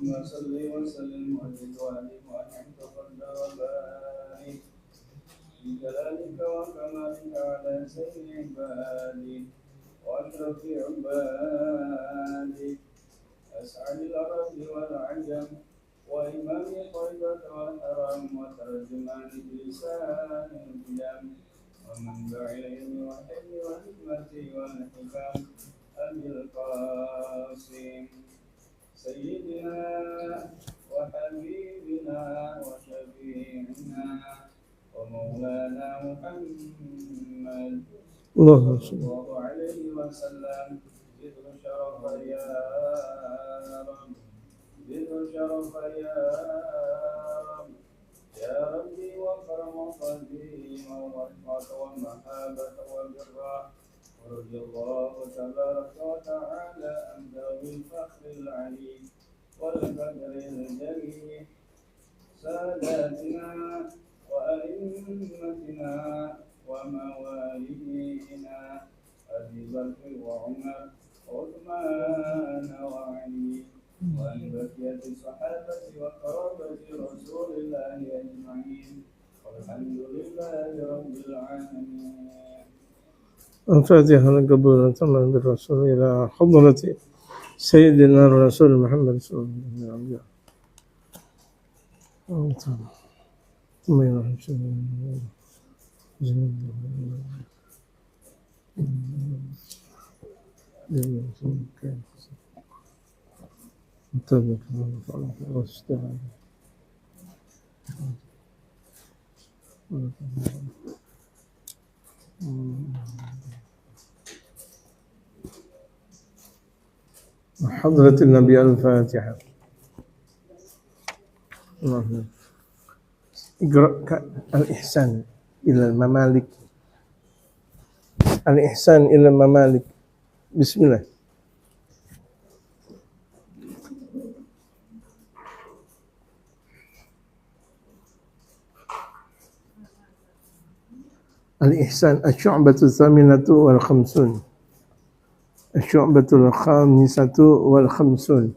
اللهم صل وسلم وزد وأنعم وأنعم تفضل وبارك بجلالك وكمالك على سيد عبادك وأشرف عبادك أسعد الأرض والعجم وإمام الطيبة والحرم وترجمان بلسان القدم ومنبع العلم والحلم والحكمة والحكم أبي القاسم سيدنا وحبيبنا وشفيعنا ومولانا محمد صلى الله عليه وسلم ذكر شرف يا رب ذكر شرف يا رب يا ربي وكرم وقديم ورحمة ومحابة وبرا ورضي الله تبارك وتعالى عن ذوي الفخر العلي والقدر الجليل ساداتنا وأئمتنا وموالينا أبي بكر وعمر وعثمان وعلي وعن بقية الصحابة وقرابة رسول الله أجمعين والحمد لله رب العالمين. الفاتحة قبول تمام بالرسول إلى حضرة سيدنا الرسول محمد صلى الله عليه وسلم. حضرة النبي الفاتحة. اقرأ الإحسان إلى الممالك. الإحسان إلى الممالك. بسم الله. الإحسان الشعبة الثامنة والخمسون. الشعبة الخامسة والخمسون.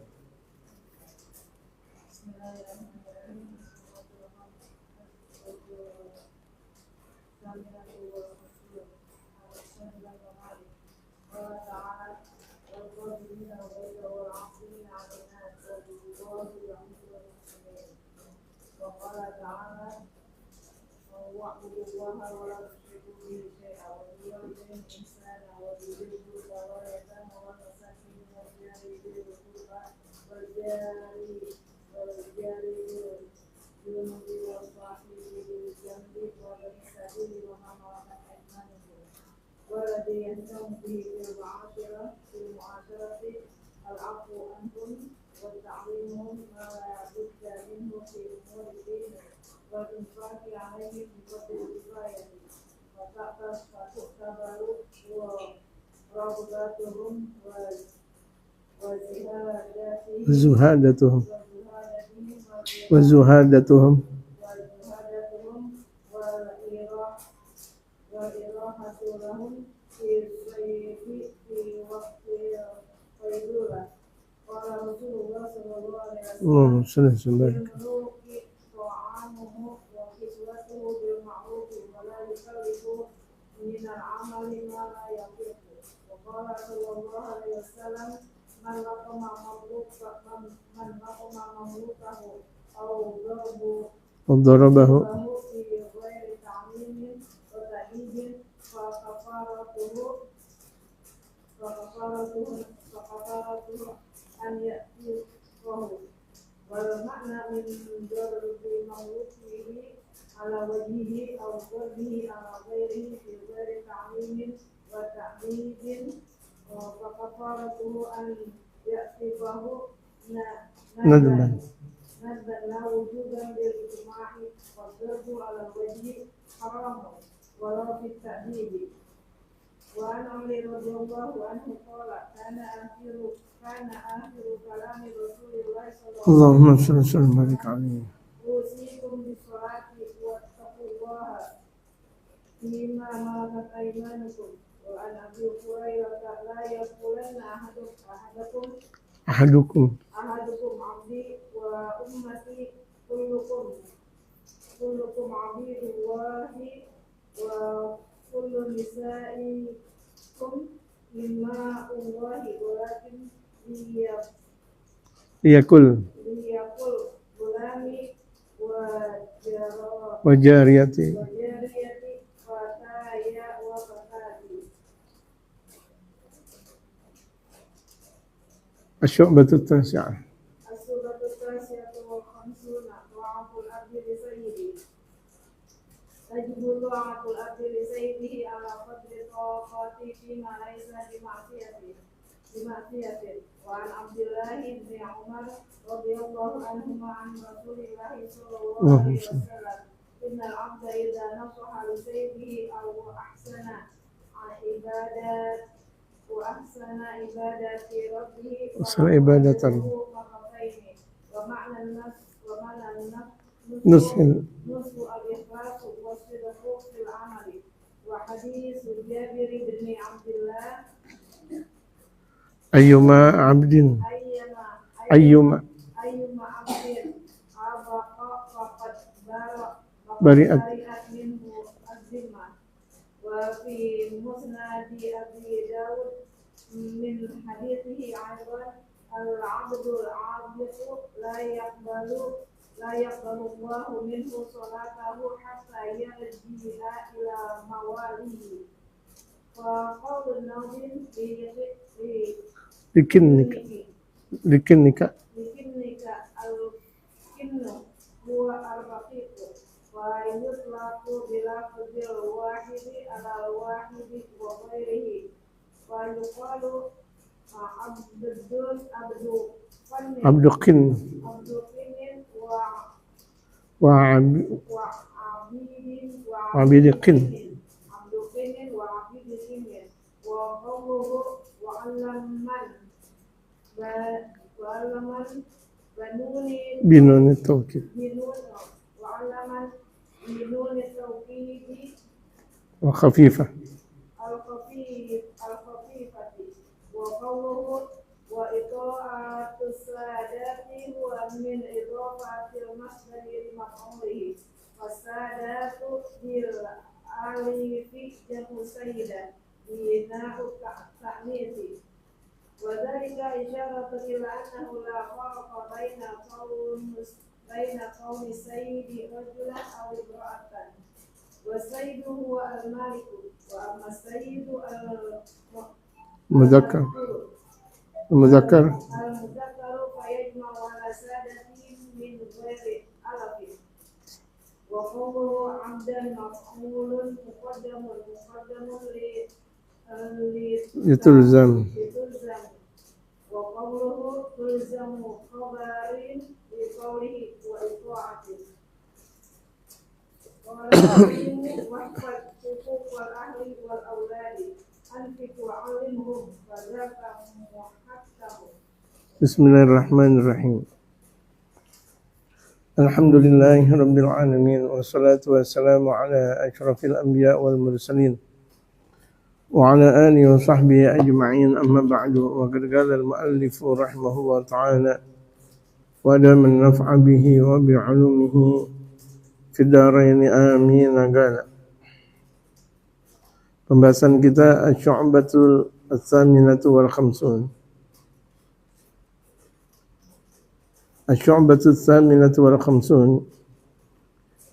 زهادتهم وزهادتهم وإراحة لهم في الصيف في وقت القيلولة. قال رسول الله صلى الله عليه وسلم للملوك طعامه وكسوته بالمعروف ولا يكلف من العمل ما لا يطيق. وقال صلى الله عليه وسلم من لقم مملوكه أو ضربه في غير تعليم وتأديب فكفارته أن يأتيه. والمعنى من ضرب مملوكه على وجهه أو ضربه على غيره في غير تعليم وتأديب فكفارته أن يأتيه ندبا لا وجودا للإجماع. والضرب على الوجه حرام ولو في التأديب. وعن علي رضي الله عنه قال كان آخر كلام رسول الله صلى الله عليه وسلم اللهم صل وسلم عليه أوصيكم بالصلاة واتقوا الله فيما ملكت أيمانكم. وعن أبي هريرة لا يقولن أحدكم عبدي nisaikum mimma Allahi walakin Liyakul gulami wa jariyati. wajariyati fataya wa fatati. Asy'ubatu tasi'ah. As-suratu tasi'atu wal khamsuna ta'atul abdi li sayyidi. Tajibu ta'atul abdi li sayyidihi ala qadri taqati fima laysa bima'siyatin. Wa an Abdullah bin Umar radhiyallahu anhuma an Rasulillah sallallahu alaihi wasallam innal abda idza nasaha li sayyidihi aw ahsana ibadat وأحسن عبادة ربه أحسن عبادة ومعنى النصح نصح الإخلاص والصدق في العمل. وحديث جابر بن عبد الله أيما عبد عبق فقد برئت منه الذمة. وفي مسند أبي داود من حديثه أيضا العبد العابد لا يقبل الله منه صلاته حتى يرجع إلى مواليه. وقول الناظم لكنك الكن هو الرقيق ويطلق بلفظ الواحد على الواحد وغيره. ويقال عبد قن وعبيد قن. وقوله بنون التوكيد بنون التوكيد وخفيفة الخفيفة. وقوله وإطاعة السادات هو من إضافة المصدر لمفعوله. والسادات بالألف جمع سيدة بناء التأنيث. وذلك إشارة إلى أنه لا فرق بين قوم السيد رجلا أو امرأة. والسيد هو المالك. وأما السيد المذكر فيجمع على سادته من غير ألف. وقوله عبدا مفعول مقدم لتلزم. وقوله تلزم خبر لقوله وإطاعته. قال واحفظ حقوق الأهل والأولاد أنفق وعلمهم وذاك محكم. بسم الله الرحمن الرحيم. الحمد لله رب العالمين والصلاة والسلام على أشرف الأنبياء والمرسلين وعلى آله وصحبه أجمعين. أما بعد. وقد قال المؤلف رحمه الله تعالى ودام النفع به وبعلومه في الدارين آمين. قال pembahasan kita Asy-Syu'batul Ats-Tsaminatu wal Khamsun. Asy-Syu'batul Ats-Tsaminatu wal Khamsun,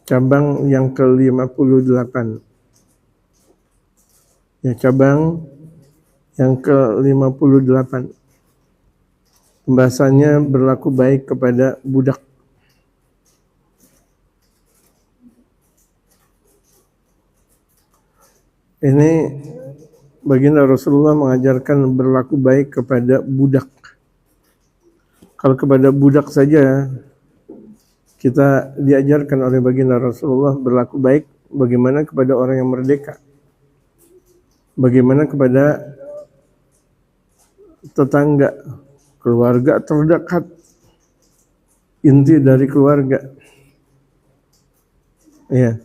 cabang yang ke-58. Ya, cabang yang ke-58. Pembahasannya berlaku baik kepada budak. Ini baginda Rasulullah mengajarkan berlaku baik kepada budak. Kalau kepada budak saja kita diajarkan oleh baginda Rasulullah berlaku baik, bagaimana kepada orang yang merdeka? Bagaimana kepada tetangga, keluarga terdekat, inti dari keluarga. Ya,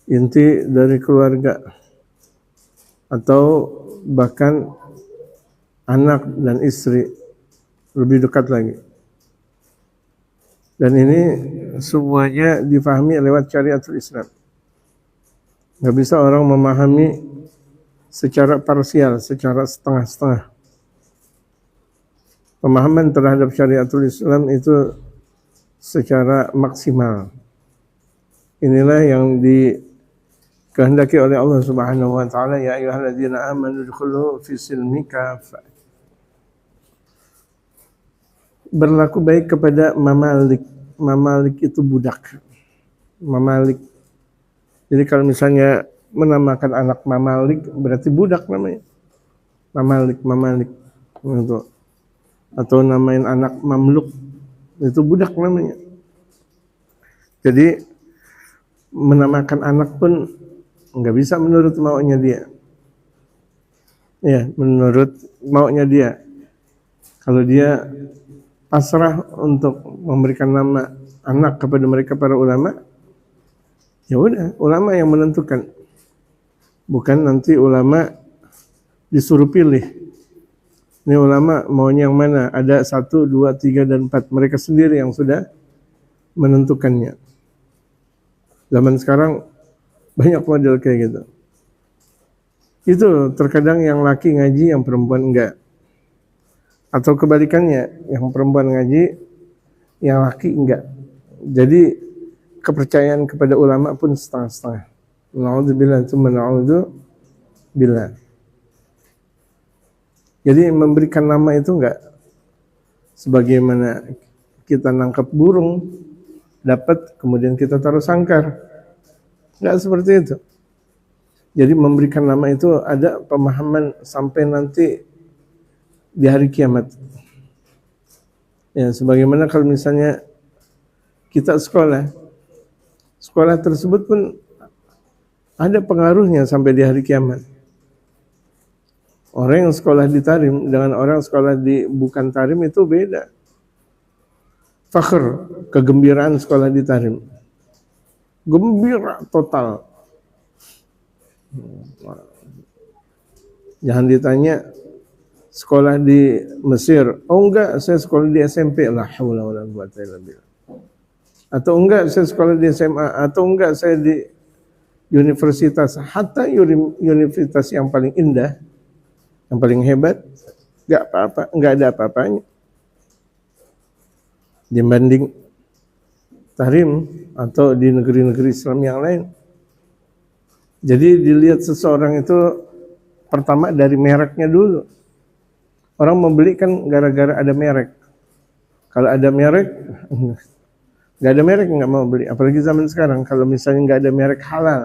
inti dari keluarga. Atau bahkan anak dan istri, lebih dekat lagi. Dan ini semuanya difahami lewat syariatul Islam. Nggak bisa orang memahami secara parsial, secara setengah-setengah. Pemahaman terhadap syariatul Islam itu secara maksimal. Inilah yang dikehendaki oleh Allah Subhanahu wa taala, ya ayyuhalladzina amanu udkhulu fis silmi kafah. Berlaku baik kepada mamalik. Mamalik itu budak. Mamalik. Jadi kalau misalnya menamakan anak mamalik berarti budak namanya. Mamalik gitu. Atau namain anak mamluk itu budak namanya. Jadi menamakan anak pun nggak bisa menurut maunya dia. Ya, menurut maunya dia. Kalau dia pasrah untuk memberikan nama anak kepada mereka para ulama, ya udah, ulama yang menentukan. Bukan nanti ulama disuruh pilih. Ini ulama maunya yang mana? Ada 1, 2, 3, dan 4. Mereka sendiri yang sudah menentukannya. Zaman sekarang banyak model kayak gitu. Itu terkadang yang laki ngaji, yang perempuan enggak. Atau kebalikannya, yang perempuan ngaji, yang laki enggak. Jadi kepercayaan kepada ulama pun setengah-setengah. Na'udzubillah, tsumma na'udzubillah. Jadi memberikan nama itu enggak sebagaimana kita nangkap burung, dapat kemudian kita taruh sangkar. Enggak seperti itu. Jadi memberikan nama itu ada pemahaman sampai nanti di hari kiamat. Ya, sebagaimana kalau misalnya kita sekolah tersebut pun ada pengaruhnya sampai di hari kiamat. Orang yang sekolah di Tarim dengan orang sekolah di bukan Tarim itu beda. Fakhr, kegembiraan sekolah di Tarim. Gembira total. Jangan ditanya sekolah di Mesir. Oh enggak, saya sekolah di SMP. La haula wala quwwata illa billah. Atau enggak, saya sekolah di SMA. Atau enggak, saya di universitas. Hatta universitas yang paling indah, yang paling hebat, enggak ada apa-apanya dibanding Tarim atau di negeri-negeri Islam yang lain. Jadi dilihat seseorang itu pertama dari mereknya dulu. Orang membeli kan gara-gara ada merek. Kalau ada merek, nggak ada merek nggak mau beli. Apalagi zaman sekarang, kalau misalnya nggak ada merek halal,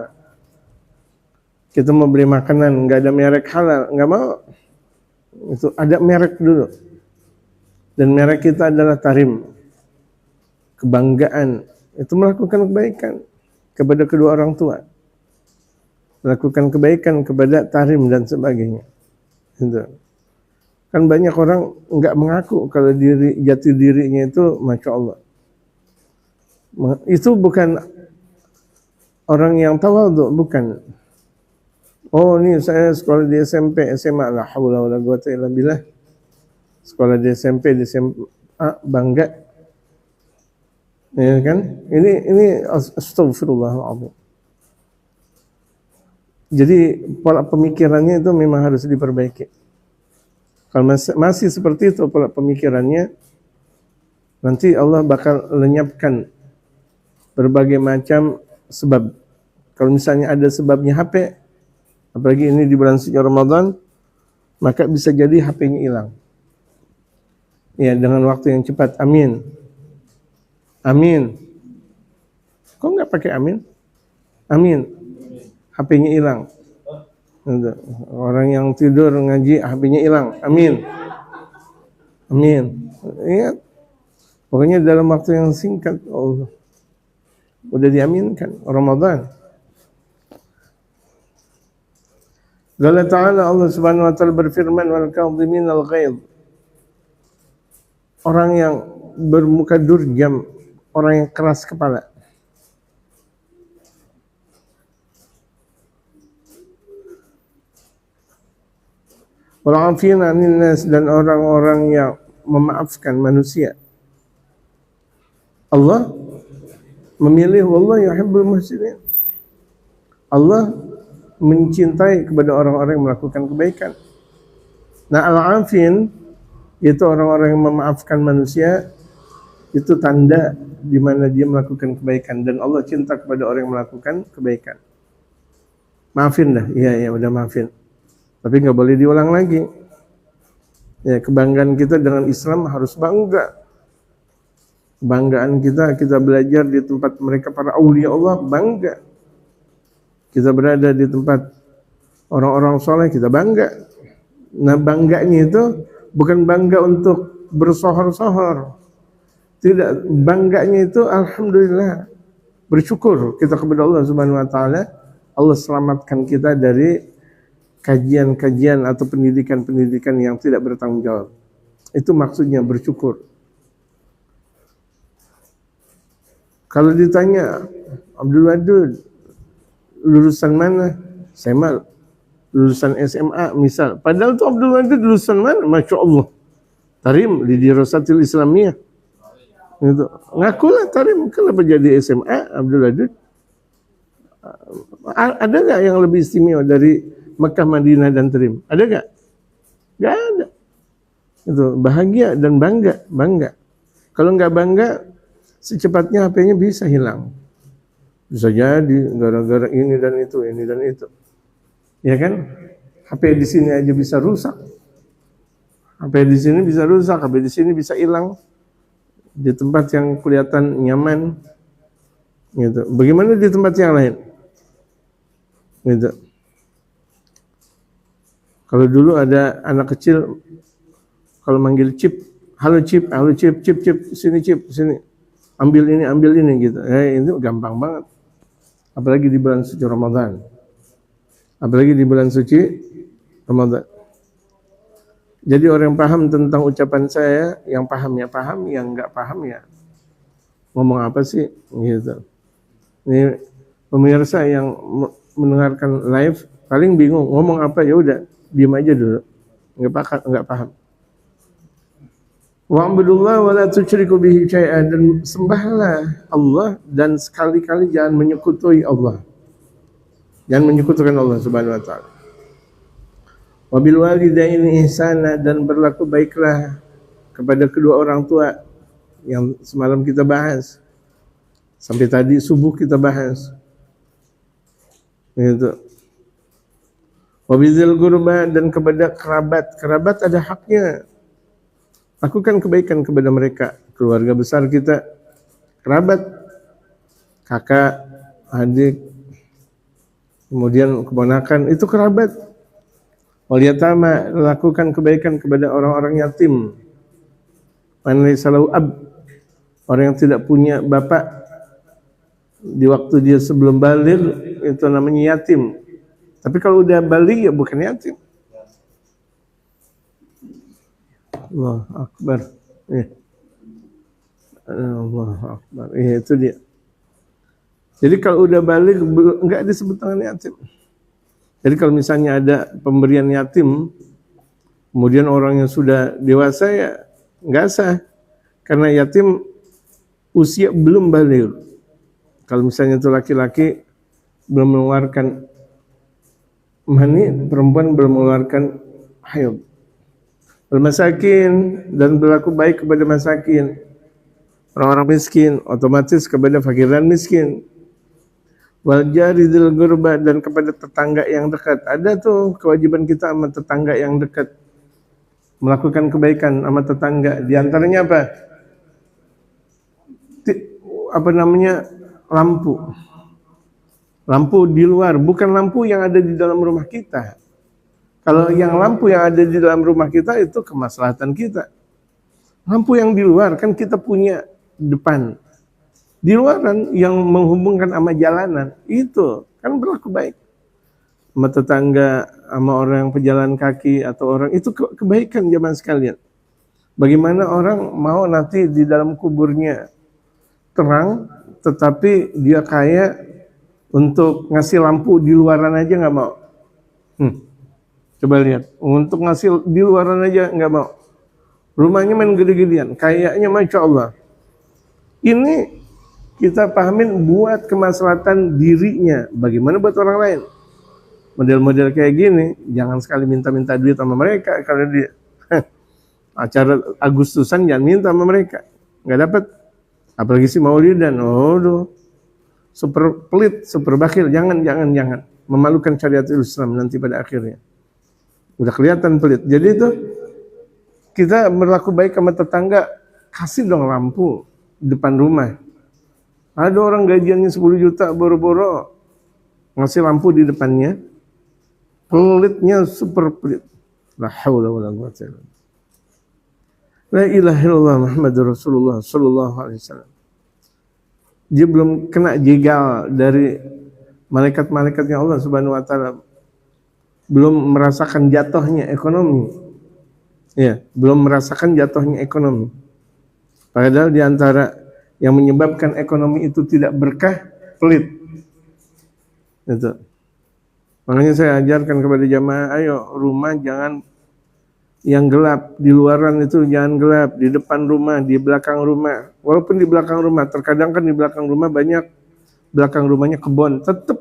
kita mau beli makanan nggak ada merek halal, nggak mau. Itu ada merek dulu. Dan merek kita adalah Tarim. Kebanggaan. Itu melakukan kebaikan kepada kedua orang tua. Melakukan kebaikan kepada Tarim dan sebagainya. Itu. Kan banyak orang nggak mengaku kalau jati dirinya itu Masya Allah. Itu bukan orang yang tawadhu, bukan. Oh ini saya sekolah di SMP, SMA, la haula wala quwwata illa billah. Sekolah di SMP, di SMA, bangga. Ya kan? Ini astagfirullahaladzim. Jadi pola pemikirannya itu memang harus diperbaiki. Kalau masih seperti itu pola pemikirannya, nanti Allah bakal lenyapkan berbagai macam sebab. Kalau misalnya ada sebabnya HP, apalagi ini di bulan suci Ramadan, maka bisa jadi HP-nya hilang. Ya, dengan waktu yang cepat. Amin. Amin. Kok nggak pakai amin? Amin. HP-nya hilang. Orang yang tidur ngaji HP-nya hilang. Amin. Amin. Ingat. Pokoknya dalam waktu yang singkat Allah udah diaminkan Ramadan. Allah Ta'ala, Allah Subhanahu wa taala berfirman, wal kadhimin al ghaidh. Orang yang bermuka durjam, orang yang keras kepala. Wal 'afina 'anil nas, dan orang-orang yang memaafkan manusia. Allah memilih wallahu yuhibbul muhsinin. Allah mencintai kepada orang-orang yang melakukan kebaikan. Nah, al-afin itu orang-orang yang memaafkan manusia, itu tanda di mana dia melakukan kebaikan dan Allah cinta kepada orang yang melakukan kebaikan. Maafin dah, iya udah maafin. Tapi nggak boleh diulang lagi. Ya, kebanggaan kita dengan Islam harus bangga. Kebanggaan kita belajar di tempat mereka para aulia Allah, bangga. Kita berada di tempat orang-orang soleh, kita bangga. Nah, bangganya itu bukan bangga untuk bersohor-sohor. Tidak, bangganya itu alhamdulillah, bersyukur kita kepada Allah Subhanahu wa taala. Allah selamatkan kita dari kajian-kajian atau pendidikan-pendidikan yang tidak bertanggung jawab. Itu maksudnya bersyukur. Kalau ditanya, Abdul Wadud lulusan mana? Saya mah lulusan SMA misal. Padahal tuh Abdul Wadud lulusan mana? Masya Allah. Tarim di Dirasatil Islamiyah. Gitu. Ngakulah Tarim, kenapa jadi SMA Abdul Wadud? Ada nggak yang lebih istimewa dari Mekah, Madinah dan Tarim? Ada nggak? Nggak ada. Itu bahagia dan bangga. Kalau nggak bangga, secepatnya HP-nya bisa hilang. Bisa jadi gara-gara ini dan itu. Ya kan? HP di sini aja bisa rusak. HP di sini bisa rusak, HP di sini bisa hilang. Di tempat yang kelihatan nyaman. Gitu. Bagaimana di tempat yang lain? Gitu. Kalau dulu ada anak kecil kalau manggil Cip, halo Cip, sini Cip, sini. Ambil ini gitu. Itu gampang banget. Apalagi di bulan suci Ramadan. Jadi orang yang paham tentang ucapan saya, yang pahamnya paham, yang enggak paham ya ngomong apa sih gitu. Ini pemirsa yang mendengarkan live paling bingung ngomong apa, ya udah diam aja dulu. Enggak paham. Wa'budullah wa la tusyriku bihi syai'an, dan sembahlah Allah dan sekali-kali jangan menyekutui Allah. Jangan menyekutukan Allah Subhanahu wa taala. Wa bil walidaini ihsana, dan berlaku baiklah kepada kedua orang tua yang semalam kita bahas. Sampai tadi subuh kita bahas. Gitu. Wa bizil qurba, dan kepada kerabat. Kerabat ada haknya. Lakukan kebaikan kepada mereka, keluarga besar kita, kerabat, kakak, adik, kemudian keponakan, itu kerabat. Wal yatama, lakukan kebaikan kepada orang-orang yatim. Man laysa lahu ab, orang yang tidak punya bapak di waktu dia sebelum baligh, itu namanya yatim. Tapi kalau udah baligh ya bukan yatim. Allah Akbar. Allah Akbar. Itu dia. Jadi kalau udah balik enggak disebut dengan yatim. Jadi kalau misalnya ada pemberian yatim, kemudian orang yang sudah dewasa ya enggak sah. Karena yatim usia belum balik. Kalau misalnya itu laki-laki belum mengeluarkan mani, perempuan belum mengeluarkan haid. Masakin, dan berlaku baik kepada masakin, orang-orang miskin, otomatis kepada fakir dan miskin. Wal jari dzil qurba, dan kepada tetangga yang dekat. Ada tuh kewajiban kita sama tetangga yang dekat, melakukan kebaikan sama tetangga. Di antaranya apa? Lampu di luar, bukan lampu yang ada di dalam rumah kita. Kalau yang lampu yang ada di dalam rumah kita itu kemaslahatan kita. Lampu yang di luar kan kita punya depan. Di luaran yang menghubungkan sama jalanan, itu kan berlaku baik. Sama tetangga, sama orang yang pejalan kaki atau orang, itu kebaikan zaman sekalian. Bagaimana orang mau nanti di dalam kuburnya terang, tetapi dia kaya untuk ngasih lampu di luaran aja nggak mau. Coba lihat, untuk ngasih di luaran aja nggak mau. Rumahnya main gede-gedean, kayaknya Masya Allah. Ini kita pahamin buat kemaslahatan dirinya, bagaimana buat orang lain. Model-model kayak gini, jangan sekali minta-minta duit sama mereka. Kalau di acara Agustusan jangan minta sama mereka, nggak dapat. Apalagi si Maulidan, super pelit, super bakhil. Jangan. Memalukan syariatul Islam nanti pada akhirnya. Udah kelihatan pelit. Jadi itu kita berlaku baik sama tetangga, kasih dong lampu di depan rumah. Ada orang gajiannya 10 juta boro-boro ngasih lampu di depannya, pelitnya super pelit. La haula wala quwwata illa billah. La ilaha illallah Muhammadur Rasulullah sallallahu alaihi wasallam. Dia belum kena jegal dari malaikat-malaikatnya Allah Subhanahu wa taala. Belum merasakan jatuhnya ekonomi. Ya, belum merasakan jatuhnya ekonomi. Padahal di antara yang menyebabkan ekonomi itu tidak berkah, pelit. Itu. Makanya saya ajarkan kepada jamaah, ayo rumah jangan yang gelap, di luaran itu jangan gelap, di depan rumah, di belakang rumah. Walaupun di belakang rumah, terkadang kan di belakang rumah banyak, belakang rumahnya kebun, tetap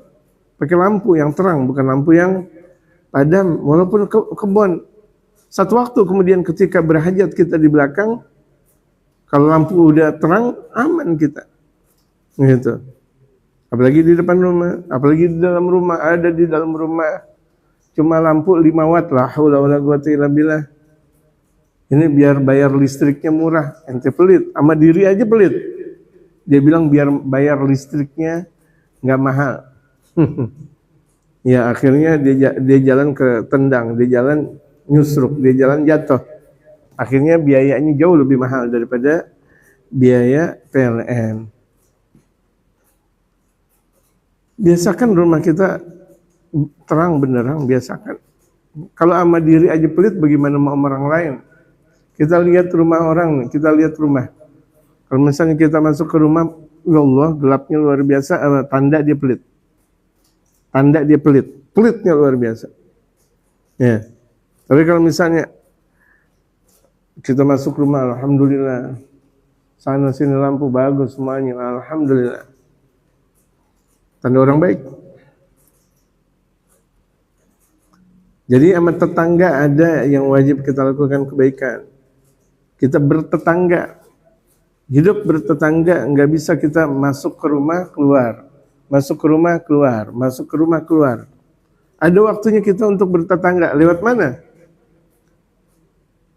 pakai lampu yang terang, bukan lampu yang padam. Walaupun kebun, satu waktu kemudian ketika berhajat kita di belakang, kalau lampu udah terang, aman kita. Gitu. Apalagi di depan rumah, apalagi di dalam rumah, ada di dalam rumah cuma lampu 5 watt, la haula wala quwwata illa billah. Ini biar bayar listriknya murah, ente pelit, sama diri aja pelit. Dia bilang biar bayar listriknya nggak mahal. Ya akhirnya dia jalan ke tendang, dia jalan nyusruk, dia jalan jatuh. Akhirnya biayanya jauh lebih mahal daripada biaya PLN. Biasakan rumah kita terang benderang, biasakan. Kalau sama diri aja pelit, bagaimana mau orang lain? Kita lihat rumah orang, kita lihat rumah. Kalau misalnya kita masuk ke rumah, ya Allah, gelapnya luar biasa, tanda dia pelit. Tanda dia pelit. Pelitnya luar biasa. Ya. Tapi kalau misalnya kita masuk rumah, alhamdulillah, sana sini lampu bagus semuanya, alhamdulillah. Tanda orang baik. Jadi sama tetangga ada yang wajib kita lakukan kebaikan. Kita bertetangga, hidup bertetangga, nggak bisa kita masuk ke rumah keluar, masuk ke rumah keluar, masuk ke rumah keluar. Ada waktunya kita untuk bertetangga. Lewat mana?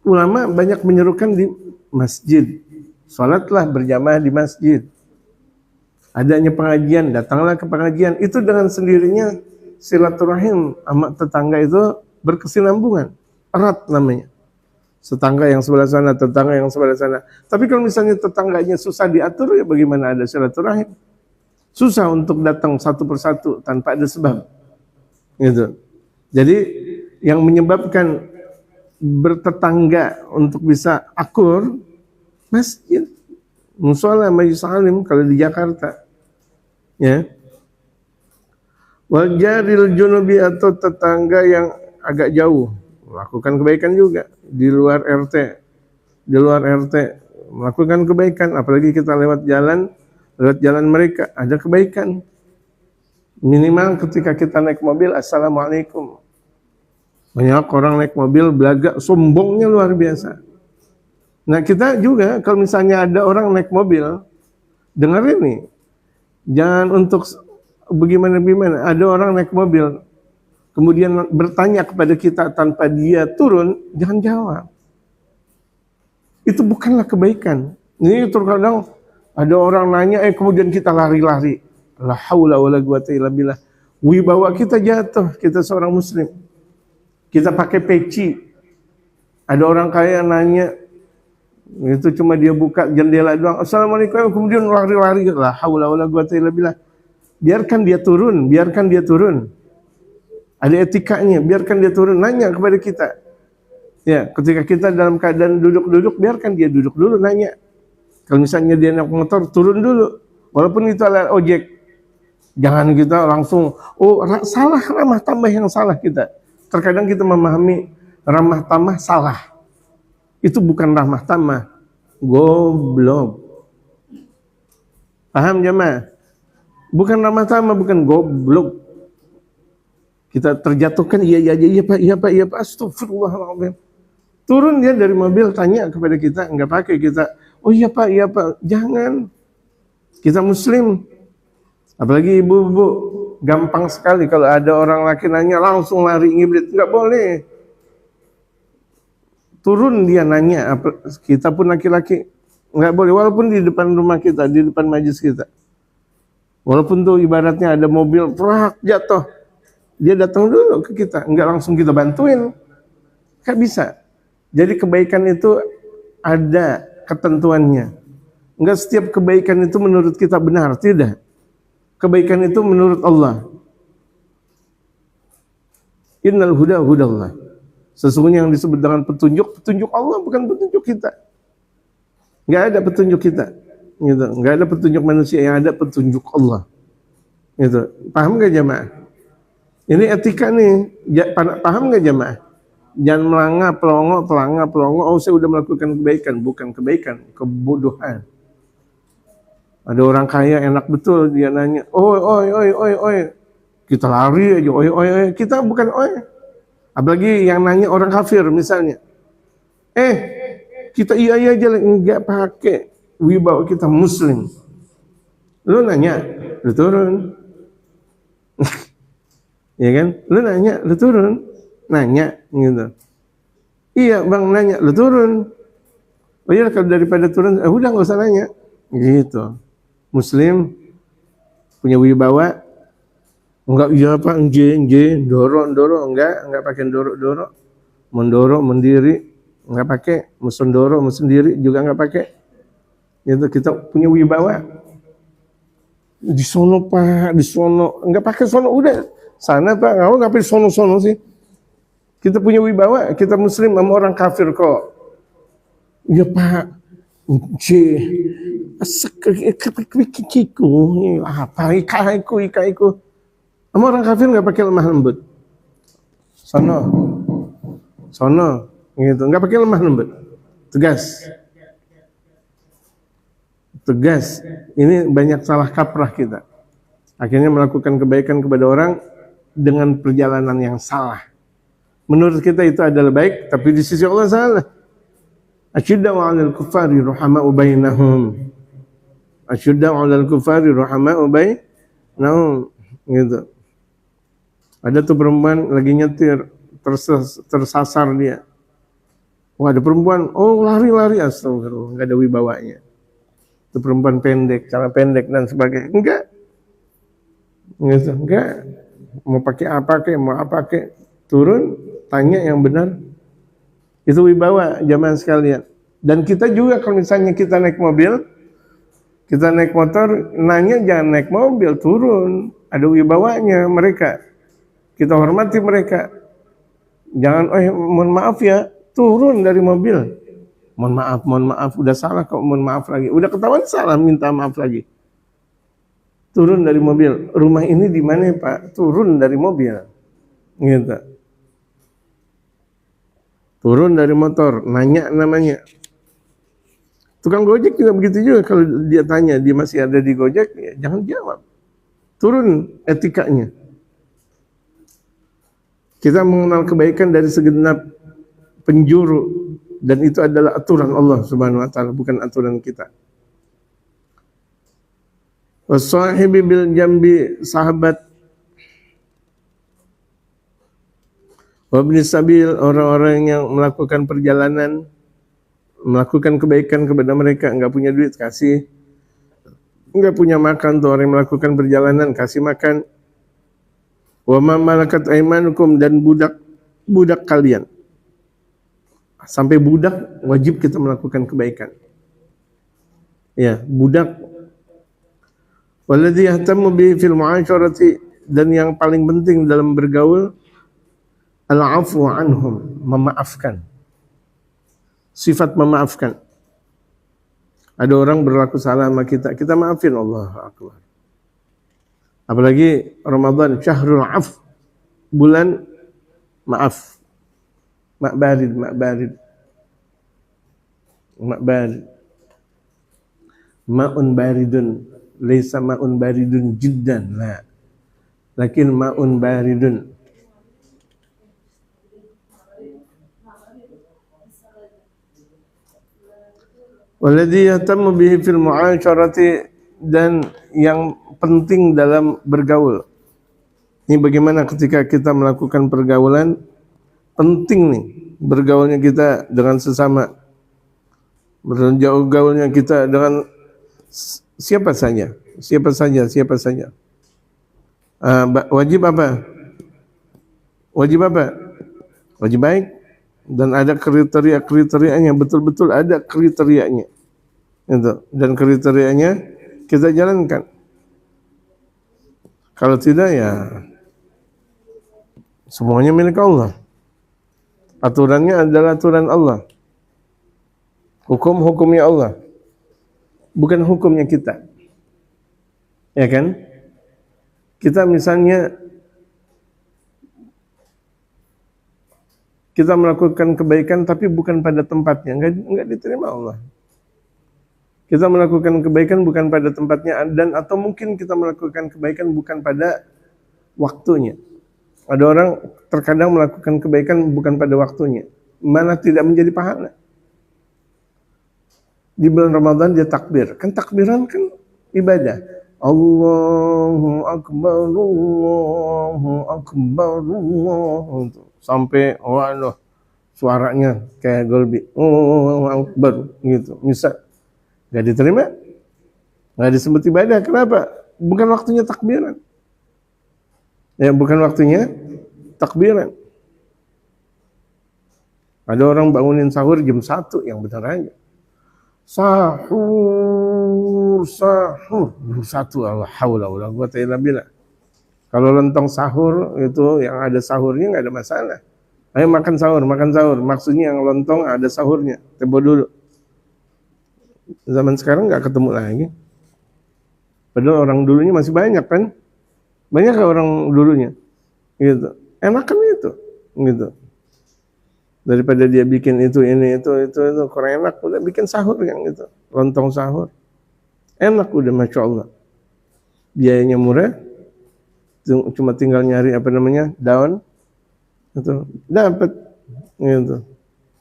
Ulama banyak menyerukan di masjid. Salatlah berjamaah di masjid. Adanya pengajian, datanglah ke pengajian. Itu dengan sendirinya silaturahim sama tetangga itu berkesinambungan, erat namanya. Tetangga yang sebelah sana, tetangga yang sebelah sana. Tapi kalau misalnya tetangganya susah diatur, ya bagaimana ada silaturahim? Susah untuk datang satu persatu tanpa ada sebab. Gitu. Jadi yang menyebabkan bertetangga untuk bisa akur, masjid, musola, majelis alim kalau di Jakarta. Ya. Wal jaril junubi atau tetangga yang agak jauh, melakukan kebaikan juga di luar RT. Di luar RT melakukan kebaikan, apalagi kita lewat jalan mereka ada kebaikan. Minimal ketika kita naik mobil, assalamualaikum. Banyak orang naik mobil belagak, sombongnya luar biasa. Nah kita juga kalau misalnya ada orang naik mobil, dengerin nih, jangan untuk bagaimana. Ada orang naik mobil, kemudian bertanya kepada kita tanpa dia turun, jangan jawab. Itu bukanlah kebaikan. Ini terkadang ada orang nanya, kemudian kita lari-lari. La haula wala quwwata illa billah. Wibawa kita jatuh, kita seorang muslim. Kita pakai peci. Ada orang kaya nanya, itu cuma dia buka jendela doang, assalamualaikum, kemudian lari-lari. La haula wala quwwata illa billah. Biarkan dia turun. Ada etikanya, biarkan dia turun, nanya kepada kita. Ya, ketika kita dalam keadaan duduk-duduk, biarkan dia duduk dulu, nanya. Kalau misalnya dia naik motor, turun dulu. Walaupun itu adalah ojek. Jangan kita langsung, salah, ramah tamah yang salah kita. Terkadang kita memahami ramah tamah salah. Itu bukan ramah tamah, goblok. Paham jemaah? Bukan ramah tamah, bukan goblok. Kita terjatuhkan, iya Pak, astagfirullahaladzim. Turun dia dari mobil, tanya kepada kita, enggak pakai kita, oh iya Pak, jangan. Kita muslim, apalagi ibu-ibu, gampang sekali kalau ada orang laki nanya langsung lari ngibrit, enggak boleh. Turun dia nanya, kita pun laki-laki, enggak boleh, walaupun di depan rumah kita, di depan majlis kita. Walaupun tuh ibaratnya ada mobil, prak jatuh, dia datang dulu ke kita, enggak langsung kita bantuin, enggak bisa. Jadi kebaikan itu ada ketentuannya. Enggak setiap kebaikan itu menurut kita benar, tidak. Kebaikan itu menurut Allah. Innal huda hudallah. Sesungguhnya yang disebut dengan petunjuk Allah, bukan petunjuk kita. Enggak ada petunjuk kita. Gitu. Enggak ada petunjuk manusia, yang ada petunjuk Allah. Gitu. Paham enggak jemaah? Ini etika nih. Paham enggak jemaah? Jangan pelongo. Oh, saya udah melakukan kebaikan. Bukan kebaikan, kebodohan. Ada orang kaya enak betul, dia nanya, oi. Kita lari aja, oi. Kita bukan oi. Apalagi yang nanya orang kafir misalnya. Kita iya aja, enggak pakai wibawa kita muslim. Lu nanya, lu turun. Ya kan? Lu nanya, lu turun. Nanya gitu. Iya bang, nanya, lu turun. Oh iya, kalau daripada turun, udah nggak usah nanya. Gitu. Muslim punya wibawa. Enggak, iya pak, nje, dorong, enggak pakai dorong. Mendorong, mendiri, enggak pakai. Musendoro, sendiri juga enggak pakai. Gitu, kita punya wibawa. Di sono pak, di sono, enggak pakai sono, udah sana pak, kamu ngapain sono sih? Kita punya wibawa, kita muslim sama orang kafir kok. Ya pak, apa ikaiku. Sama orang kafir nggak pakai lemah lembut. Sono, gitu, nggak pakai lemah lembut. Tegas. Ini banyak salah kaprah kita. Akhirnya melakukan kebaikan kepada orang dengan perjalanan yang salah. Menurut kita itu adalah baik, tapi di sisi Allah salah. Asyidda'u 'alal kuffari ruhama'u bainahum. Gitu. Ada tuh perempuan lagi nyetir, tersasar dia. Wah, ada perempuan, lari, astagfirullah, enggak ada wibawanya. Itu perempuan pendek, cara pendek dan sebagainya. Enggak. Mau pakai apa kek, turun, tanya yang benar. Itu wibawa jamaah sekalian. Dan kita juga kalau misalnya kita naik mobil, kita naik motor, nanya jangan naik mobil, turun. Ada wibawanya mereka. Kita hormati mereka. Jangan, mohon maaf ya, turun dari mobil. Mohon maaf, udah salah kok, mohon maaf lagi. Udah ketahuan salah, minta maaf lagi. Turun dari mobil. Rumah ini di mana Pak? Turun dari mobil. Gitu. Turun dari motor, nanya namanya. Tukang Gojek juga begitu juga, kalau dia tanya, dia masih ada di Gojek, ya jangan jawab. Turun etikanya. Kita mengenal kebaikan dari segenap penjuru, dan itu adalah aturan Allah Subhanahu wa taala, bukan aturan kita. Wasahibi bil jambi, sahabat. Wabni sabil, orang-orang yang melakukan perjalanan, melakukan kebaikan kepada mereka, enggak punya duit, kasih. Enggak punya makan, tuh orang yang melakukan perjalanan, kasih makan. Wa ma malakat aimanukum, dan budak kalian. Sampai budak wajib kita melakukan kebaikan. Ya, budak. Walladzi yahtamu bi fil mu'asyarati, dan yang paling penting dalam bergaul, al-'afwu anhum, memaafkan. Sifat memaafkan. Ada orang berlaku salah sama kita, kita maafin, Allahu akbar. Apalagi Ramadan, syahrul 'afw, bulan maaf. Mak barid. Ma'un baridun, laisa ma'un baridun jiddan, la, lakin ma'un baridun. Walladhi yahtammu bihi fil mu'asyarati, dan yang penting dalam bergaul. Ini bagaimana ketika kita melakukan pergaulan, penting nih bergaulnya kita dengan sesama, bergaulnya kita dengan siapa saja. Wajib apa? Wajib baik, dan ada kriteria-kriterianya, betul-betul ada kriterianya. Itu. Dan kriterianya kita jalankan. Kalau tidak ya semuanya milik Allah. Aturannya adalah aturan Allah. Hukumnya Allah. Bukan hukumnya kita. Ya kan? Kita misalnya kita melakukan kebaikan tapi bukan pada tempatnya, enggak diterima Allah. Kita melakukan kebaikan bukan pada tempatnya, dan atau mungkin kita melakukan kebaikan bukan pada waktunya. Ada orang terkadang melakukan kebaikan bukan pada waktunya, malah tidak menjadi pahala. Di bulan Ramadan dia takbir, kan takbiran kan ibadah. Allahu Akbar, Allahu Akbar, Allahu, sampai waduh suaranya kayak Golbi, Allahu Akbar gitu. Misal nggak diterima, nggak disebut ibadah. Kenapa? Bukan waktunya takbiran. Ya, bukan waktunya takbiran. Ada orang bangunin sahur jam 1, yang benar aja. Sahur jam 1, la haula wala quwata illa billah. Kalau lontong sahur itu yang ada sahurnya nggak ada masalah. Ayo makan sahur. Maksudnya yang lontong ada sahurnya. Tempo dulu. Zaman sekarang nggak ketemu lagi. Padahal orang dulunya masih banyak kan? Banyak orang dulunya. Gitu. Enak kan itu. Gitu. Daripada dia bikin itu kurang enak, udah bikin sahur yang itu. Lontong sahur. Enak udah, Masya Allah. Biayanya murah. Cuma tinggal nyari daun. Itu dapat. Gitu.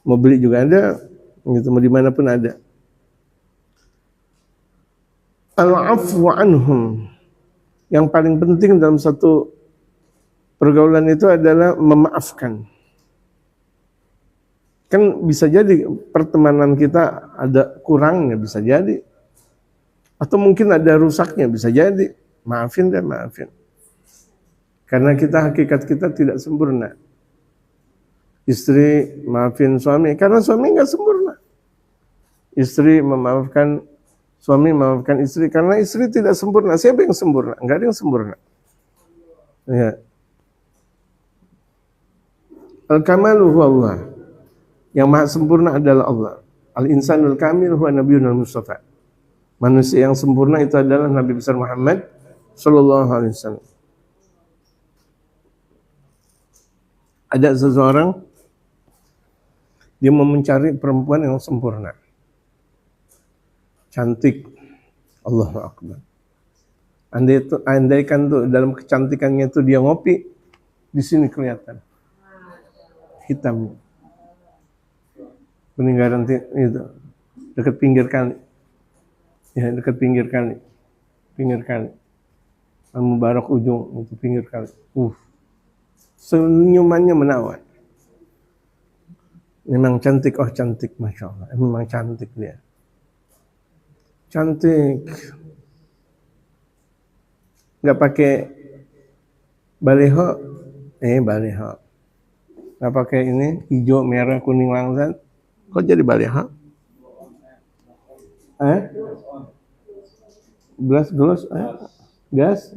Mau beli juga ada. Gitu. Mau dimanapun ada. Al-afwu anhum. Yang paling penting dalam satu pergaulan itu adalah memaafkan. Kan bisa jadi pertemanan kita ada kurangnya, bisa jadi. Atau mungkin ada rusaknya, bisa jadi. Maafin. Karena hakikat kita tidak sempurna. Istri maafin suami, karena suami nggak sempurna. Istri memaafkan suami, memaafkan istri, karena istri tidak sempurna. Siapa yang sempurna? Enggak ada yang sempurna. Ya. Al-kamalu huwa Allah. Yang maha sempurna adalah Allah. Al-insanul kamil huwa nabiyunal mustafa. Manusia yang sempurna itu adalah Nabi besar Muhammad sallallahu alaihi wasallam. Ada seseorang dia mau mencari perempuan yang sempurna. Cantik. Allahu Akbar. Andaikan tuh dalam kecantikannya itu dia ngopi, di sini kelihatan hitamnya. Peninggalan itu dekat pinggir kali. Ya, dekat pinggir kali. Al-Mubarak ujung itu pinggir kali. Senyumannya menawan. Memang cantik, cantik, Masya Allah. Memang cantik dia. Cantik. Nggak pakai baleho. Baleho. Nggak pakai ini, hijau, merah, kuning, langsat. Kok jadi baleho? Gloss? Gas?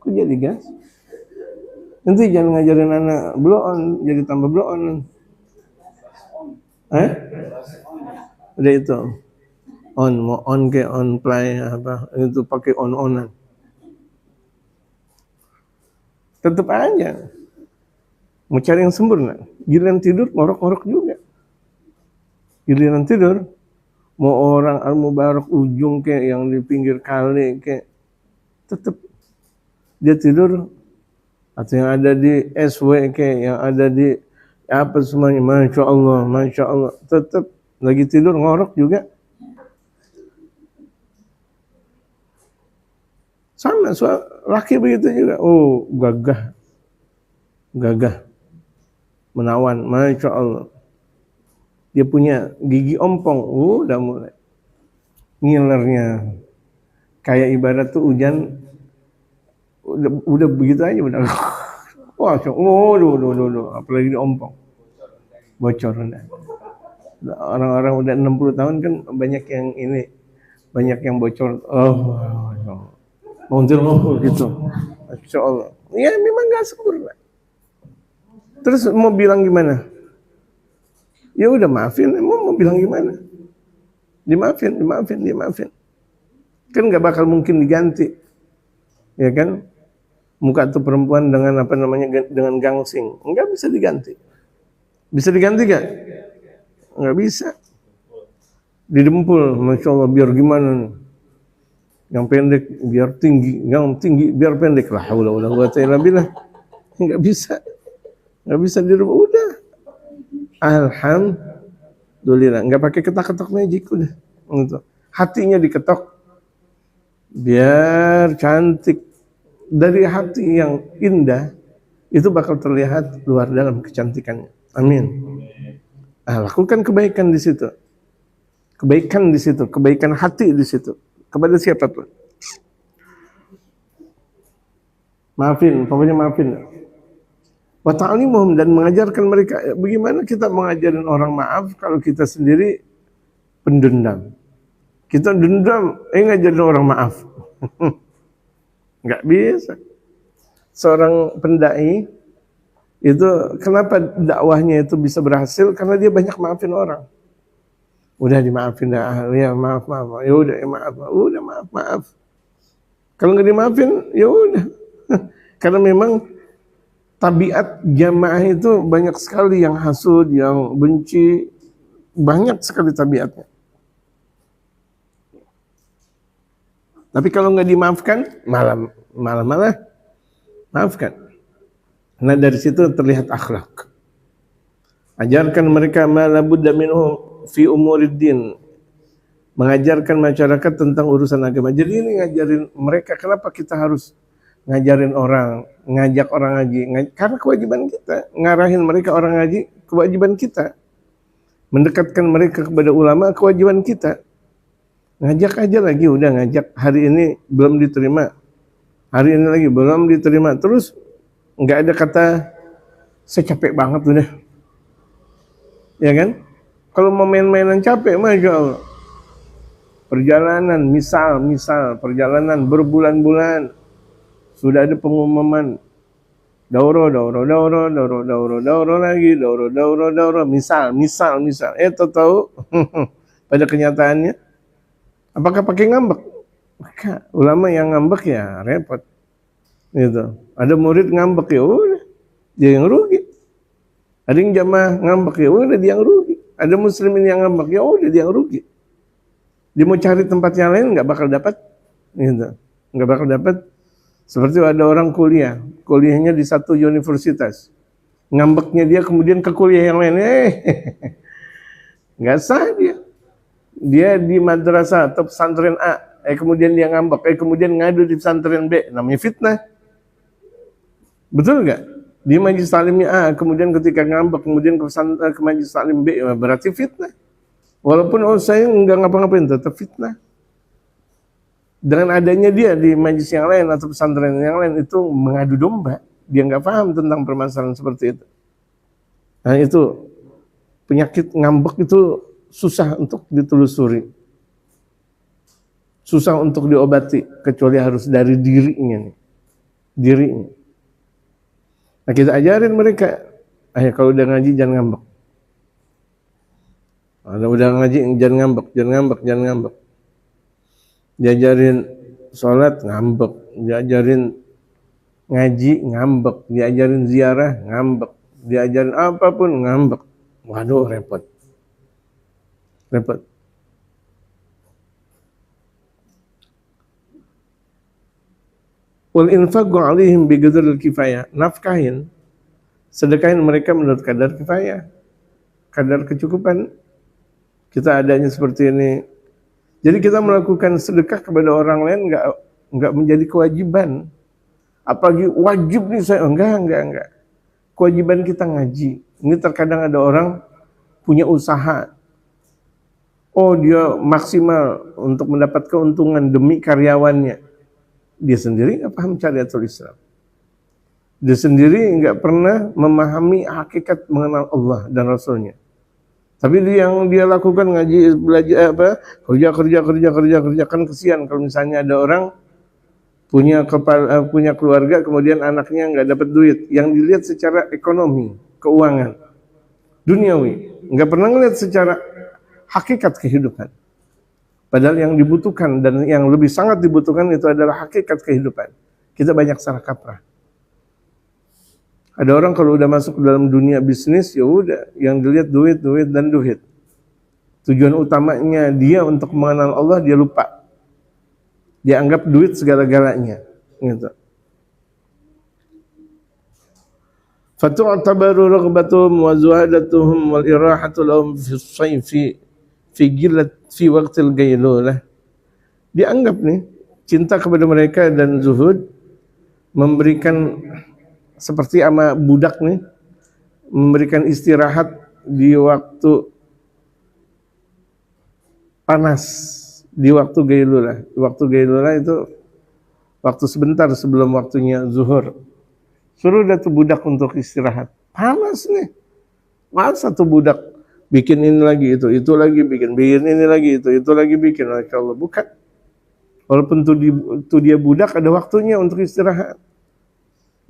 Kok jadi gas? Nanti jangan ngajarin anak blow on, jadi tambah blow on. Udah itu. Mau on ke on play apa itu pakai on-onan. Tetap aja mau cari yang sempurna. Giliran tidur ngorok-ngorok juga. Giliran tidur mau orang Al-Mubarak ujung ke yang di pinggir kali ke tetap dia tidur, atau yang ada di SWK, yang ada di apa semuanya, masya Allah, tetap lagi tidur ngorok juga. Sama laki begitu juga. Oh, gagah, menawan, masya Allah. Dia punya gigi ompong, udah mulai ngilernya. Kayak ibarat tuh hujan, udah begitu aja udah. Wah, apalagi di ompong, bocor. Orang-orang udah 60 tahun kan banyak yang ini, banyak yang bocor. Montir gitu. Masya Allah. Ya memang gak sempurna. Terus mau bilang gimana? Ya udah maafin, mau bilang gimana? Dimaafin. Kan gak bakal mungkin diganti. Ya kan? Muka tuh perempuan dengan apa namanya, dengan gangsing. Enggak bisa diganti. Bisa diganti gak? Enggak bisa. Didempul, Masya Allah, biar gimana nih? Yang pendek biar tinggi, yang tinggi biar pendek. Lah haula wala quwata illa billah. Enggak bisa dirubah. Udah. Alhamdulillah, enggak pakai ketok-ketok magic udah. Untuk hatinya diketok biar cantik. Dari hati yang indah itu bakal terlihat luar dalam kecantikannya. Amin. Lakukan kebaikan di situ. Kebaikan hati di situ. Kepada siapa pun. Maafin. Wa ta'limuhum, dan mengajarkan mereka. Bagaimana kita mengajarin orang maaf kalau kita sendiri pendendam? Kita dendam, ngajarin orang maaf. Enggak bisa. Seorang pendai itu kenapa dakwahnya itu bisa berhasil? Karena dia banyak maafin orang. Udah dimaafin dah, ya maaf. Ya udah, ya maaf. Kalau nggak dimaafin, ya udah. Karena memang tabiat jamaah itu banyak sekali yang hasud, yang benci, banyak sekali tabiatnya. Tapi kalau nggak dimaafkan, malah maafkan. Nah dari situ terlihat akhlak. Ajarkan mereka ma la budda minhu fi umuriddin. Mengajarkan masyarakat tentang urusan agama. Jadi ini ngajarin mereka, kenapa kita harus ngajarin orang, ngajak orang ngaji? Karena kewajiban kita, ngarahin mereka orang ngaji, kewajiban kita. Mendekatkan mereka kepada ulama, kewajiban kita. Ngajak aja lagi, udah ngajak hari ini belum diterima, hari ini lagi belum diterima, terus nggak ada kata saya capek banget udah, ya kan? Kalau mau main-mainan capek, masya Allah. Perjalanan, misal perjalanan berbulan-bulan, sudah ada pengumuman dauro lagi, misal. Tahu pada kenyataannya apakah pakai ngambek? Maka ulama yang ngambek ya repot. Gitu. Ada murid ngambek, ya udah dia yang rugi. Ada yang jamaah ngambek, ya udah dia yang rugi. Ada muslimin yang ngambek, ya udah dia yang rugi. Dia mau cari tempat yang lain nggak bakal dapat. Gitu. Nggak bakal dapat. Seperti ada orang kuliahnya di satu universitas. Ngambeknya dia kemudian ke kuliah yang lain. Nggak sah dia. Dia di madrasah atau pesantren A, kemudian dia ngambek, kemudian ngadu di pesantren B, namanya fitnah. Betul nggak? Di majelis taklimnya A, kemudian ketika ngambek, kemudian ke majelis taklim B, berarti fitnah. Walaupun saya nggak ngapa-ngapain, tetap fitnah. Dengan adanya dia di majelis yang lain atau pesantren yang lain, itu mengadu domba. Dia nggak paham tentang permasalahan seperti itu. Nah itu penyakit ngambek itu susah untuk ditelusuri, susah untuk diobati, kecuali harus dari dirinya. Nah kita ajarin mereka, kalau udah ngaji jangan ngambek. Udah ngaji jangan ngambek. Diajarin sholat ngambek, diajarin ngaji ngambek, diajarin ziarah ngambek, diajarin apapun ngambek. Waduh repot. Wal infaqu 'alaihim bi qadaril kifayah. Nafkahin, sedekahin mereka menurut kadar kifayah, kadar kecukupan. Kita adanya seperti ini. Jadi kita melakukan sedekah kepada orang lain enggak menjadi kewajiban. Apalagi wajib nih saya, enggak. Kewajiban kita ngaji. Ini terkadang ada orang punya usaha. Oh, dia maksimal untuk mendapat keuntungan demi karyawannya. Dia sendiri nggak paham syariatul Islam. Dia sendiri nggak pernah memahami hakikat mengenal Allah dan Rasulnya. Tapi yang dia lakukan ngaji, belajar kerja kan kesian kalau misalnya ada orang punya keluarga kemudian anaknya nggak dapat duit. Yang dilihat secara ekonomi, keuangan, duniawi, nggak pernah ngelihat secara hakikat kehidupan. Padahal yang dibutuhkan dan yang lebih sangat dibutuhkan itu adalah hakikat kehidupan. Kita banyak salah kaprah. Ada orang kalau udah masuk ke dalam dunia bisnis, ya udah, yang dilihat duit. Tujuan utamanya dia untuk mengenal Allah, dia lupa. Dia anggap duit segala-galanya. Gitu. Fatu'tabaru raghbatuhum wa zuhadatuhum wal irahatu lahum fi sayfi fi waqtil gailulah. Dianggap nih cinta kepada mereka dan zuhud memberikan seperti ama budak nih, memberikan istirahat di waktu panas, di waktu gailulah. Waktu gailulah itu waktu sebentar sebelum waktunya zuhur. Suruh dah tuh budak untuk istirahat. Panas nih. Masa tuh budak bikin ini lagi, itu lagi bikin ini lagi, itu lagi bikin. Masya Allah, bukan. Walaupun tuh dia budak, ada waktunya untuk istirahat.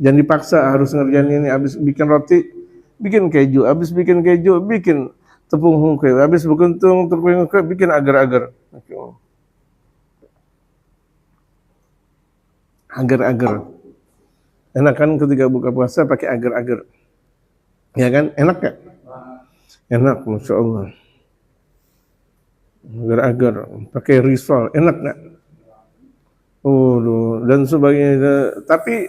Jangan dipaksa harus ngerjain ini, habis bikin roti, bikin keju, habis bikin keju, bikin tepung hungkwe, habis bikin tepung hungkwe, bikin agar-agar. Agar-agar. Enak kan ketika buka puasa pakai agar-agar. Ya kan? Enak gak? Enak, Masya Allah. Agar-agar, pakai risol, enak gak? Oh, dan sebagainya. Tapi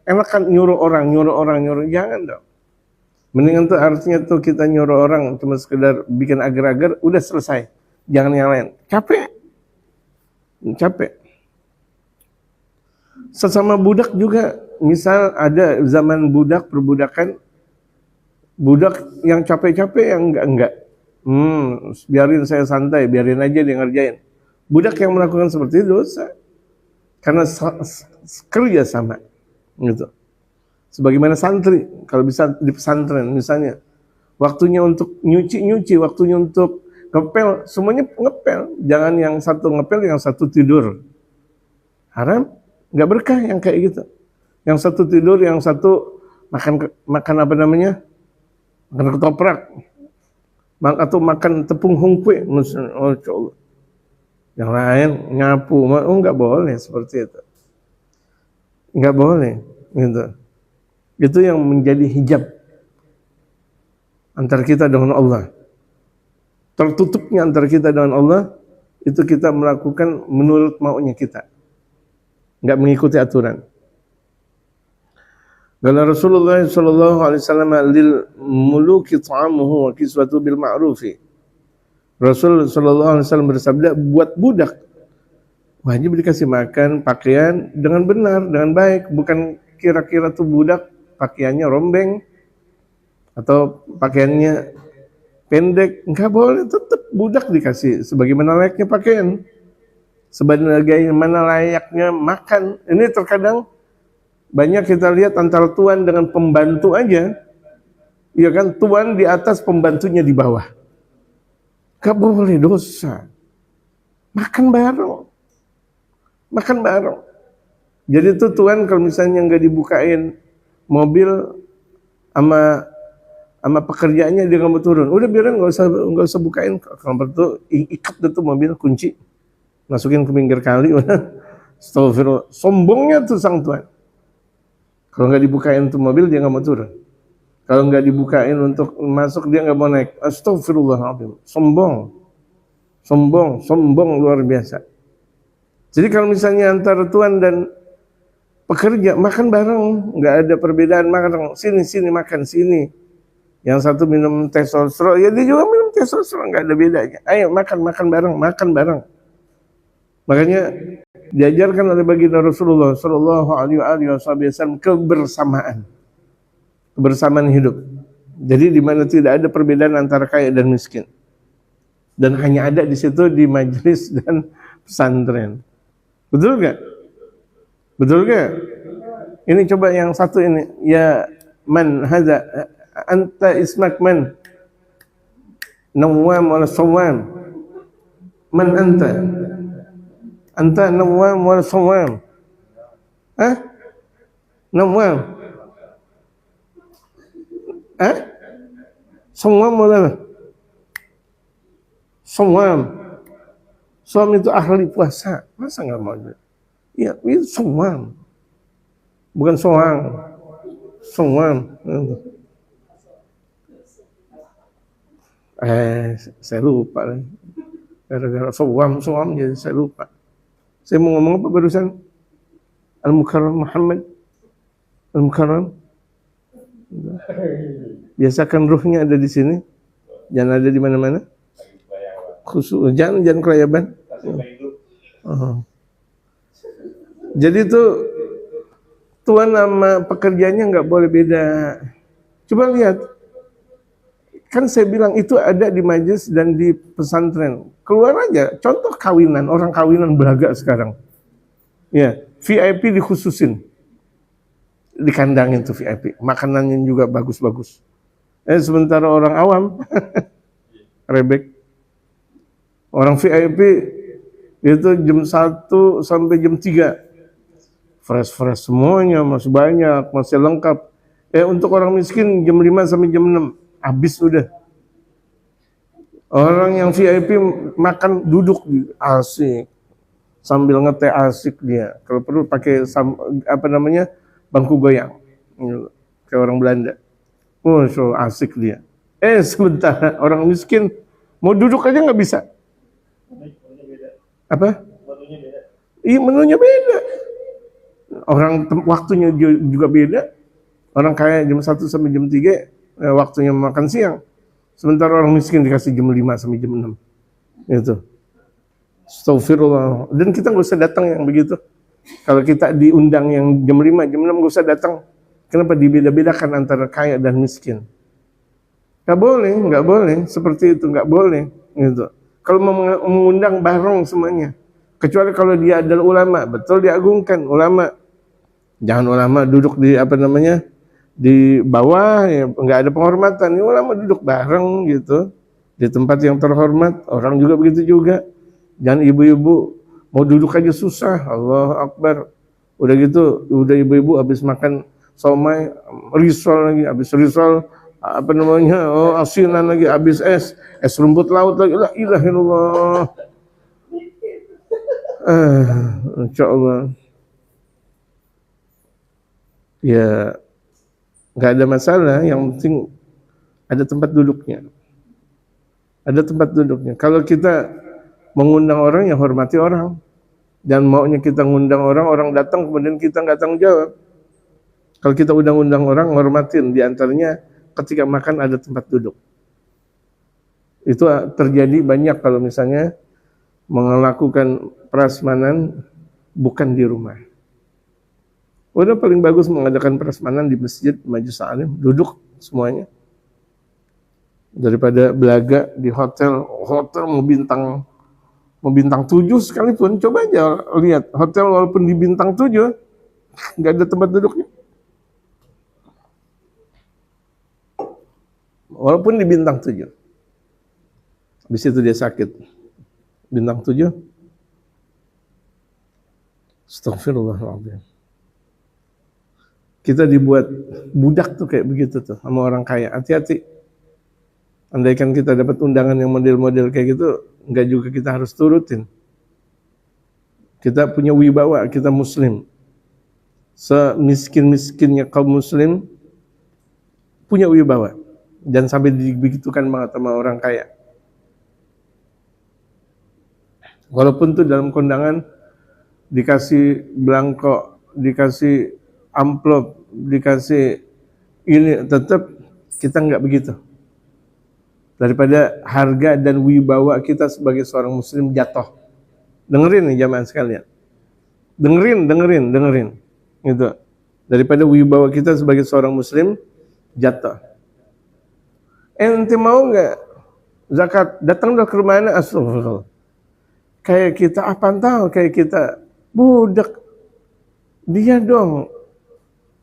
enak kan nyuruh orang, jangan dong. Mendingan tuh artinya tuh kita nyuruh orang cuma sekedar bikin agar-agar, udah selesai. Jangan yang lain. Capek. Sesama budak juga, misal ada zaman budak, perbudakan, budak yang capek-capek yang enggak. Biarin saya santai, biarin aja dia ngerjain. Budak yang melakukan seperti itu dosa. Karena kerja sama. Gitu. Sebagaimana santri, kalau bisa di pesantren misalnya, waktunya untuk nyuci, waktunya untuk ngepel, semuanya ngepel. Jangan yang satu ngepel, yang satu tidur. Haram, nggak berkah yang kayak gitu. Yang satu tidur, yang satu makan apa namanya? Makan ketoprak. Atau makan tepung hungkwe. Oh, Allah. Yang lain nyapu. Oh, nggak boleh seperti itu. Nggak boleh. Gitu. Itu yang menjadi hijab antara kita dengan Allah. Tertutupnya antara kita dengan Allah, itu kita melakukan menurut maunya kita. Nggak mengikuti aturan. Qala Rasulullah sallallahu alaihi wasallam lil muluki ta'amuhu wa kiswatu bil ma'rufi. Rasul sallallahu alaihi wasallam bersabda, buat budak wajib dikasih makan, pakaian dengan benar, dengan baik, bukan kira-kira tuh budak pakaiannya rombeng atau pakaiannya pendek. Enggak boleh, tetap budak dikasih sebagaimana layaknya pakaian, sebagaimana layaknya makan. Ini terkadang banyak kita lihat antara tuan dengan pembantu aja. Ya kan, tuan di atas, pembantunya di bawah. Gak boleh, dosa. Makan bareng. Jadi tuh tuan kalau misalnya nggak dibukain mobil sama pekerjaannya, dia nggak mau turun. Udah biarin, nggak usah bukain. Kalau tuh ikat tuh mobil, kunci, masukin ke pinggir kali. Astagfirullah. Sombongnya tuh sang tuan. Kalau nggak dibukain tuh mobil, dia nggak mau turun. Kalau nggak dibukain untuk masuk, dia nggak mau naik. Astagfirullahaladzim. Sombong luar biasa. Jadi kalau misalnya antara tuan dan pekerja makan bareng, nggak ada perbedaan makan. Sini makan sini. Yang satu minum teh sosro, ya dia juga minum teh sosro, nggak ada bedanya. Ayo makan bareng, makan bareng. Makanya diajarkan oleh baginda Rasulullah Shallallahu Alaihi Wasallam kebersamaan hidup. Jadi di mana tidak ada perbedaan antara kaya dan miskin, dan hanya ada di situ di majelis dan pesantren. Betul gak? Betul gak? Ini coba yang satu ini. Ya man hadza anta ismak man? Nawwam wala sawam? Man anta? Anta nawwam wala sawam? Hah? Nawwam? Hah? Sawam wala? Sawam. Sawam itu ahli puasa. Masa nggak mau? Ya, itu sawam. Bukan soang. Sawam. Saya lupa lagi. Gara-gara sawam jadi saya lupa. Saya mau ngomong apa barusan? Al-Mukarram Muhammad. Al-Mukarram. Biasakan ruhnya ada di sini. Jangan ada di mana-mana. Khusus jangan kelayaban. Jadi itu tuan sama pekerjaannya nggak boleh beda. Coba lihat, kan saya bilang itu ada di majelis dan di pesantren. Keluar aja, contoh kawinan, orang kawinan belaga sekarang. Ya, VIP dikhususin, dikandangin tuh VIP, makanannya juga bagus-bagus. Sementara orang awam, rebek. Orang VIP itu jam 1 sampai jam 3. Fresh semuanya, masih banyak, masih lengkap. Untuk orang miskin jam 5 sampai jam 6. Habis udah. Orang yang VIP makan duduk asik. Sambil ngeteh asik dia. Kalau perlu pakai bangku goyang. Kayak orang Belanda. So asik dia. Sementara orang miskin mau duduk aja nggak bisa. Apa? Iya, menunya beda. Orang waktunya juga beda. Orang kaya jam 1 sampai jam 3 waktunya makan siang. Sementara orang miskin dikasih jam 5 sampai jam 6. Itu. Astagfirullah. Dan kita nggak usah datang yang begitu. Kalau kita diundang yang jam 5, jam 6 nggak usah datang. Kenapa dibeda-bedakan antara kaya dan miskin? Nggak boleh. Seperti itu, nggak boleh. Gitu. Kalau mau mengundang bareng semuanya. Kecuali kalau dia adalah ulama, betul diagungkan ulama. Jangan ulama duduk di bawah, ya nggak ada penghormatan. Ini ulama duduk bareng gitu di tempat yang terhormat. Orang juga begitu juga. Jangan ibu-ibu mau duduk aja susah. Allahu Akbar. Udah gitu, udah ibu-ibu habis makan somai, risol lagi, habis risol asinan lagi, habis es rumput laut lagi. La ilaha illallah. Insyaallah. Ya, nggak ada masalah. Yang penting ada tempat duduknya. Kalau kita mengundang orang, ya hormati orang. Dan maunya kita ngundang orang datang kemudian kita nggak tanggung jawab. Kalau kita undang orang, hormatin. Di antaranya ketika makan ada tempat duduk. Itu terjadi banyak kalau misalnya melakukan prasmanan bukan di rumah. Udah paling bagus mengadakan prasmanan di masjid, majelis alim, duduk semuanya. Daripada belaga di hotel mau bintang 7 sekalipun, coba aja lihat hotel walaupun di bintang 7 nggak ada tempat duduknya. Walaupun di bintang 7. Habis itu dia sakit. Bintang 7. Astagfirullahaladzim. Kita dibuat budak tuh kayak begitu tuh sama orang kaya. Hati-hati. Andaikan kita dapat undangan yang model-model kayak gitu, enggak juga kita harus turutin. Kita punya wibawa, kita muslim. Semiskin-miskinnya kaum muslim punya wibawa. Jangan sampai dibegitukan banget sama orang kaya. Walaupun tuh dalam kondangan dikasih belangko dikasih amplop, dikasih ini, tetap kita nggak begitu. Daripada harga dan wibawa kita sebagai seorang muslim jatuh. Dengerin nih jamaah sekalian. Dengerin. Gitu. Daripada wibawa kita sebagai seorang muslim jatuh. Ente mau nggak zakat? Datang ke rumah anak, astagfirullah. Kayak kita apaan tahu, kayak kita budak. Dia dong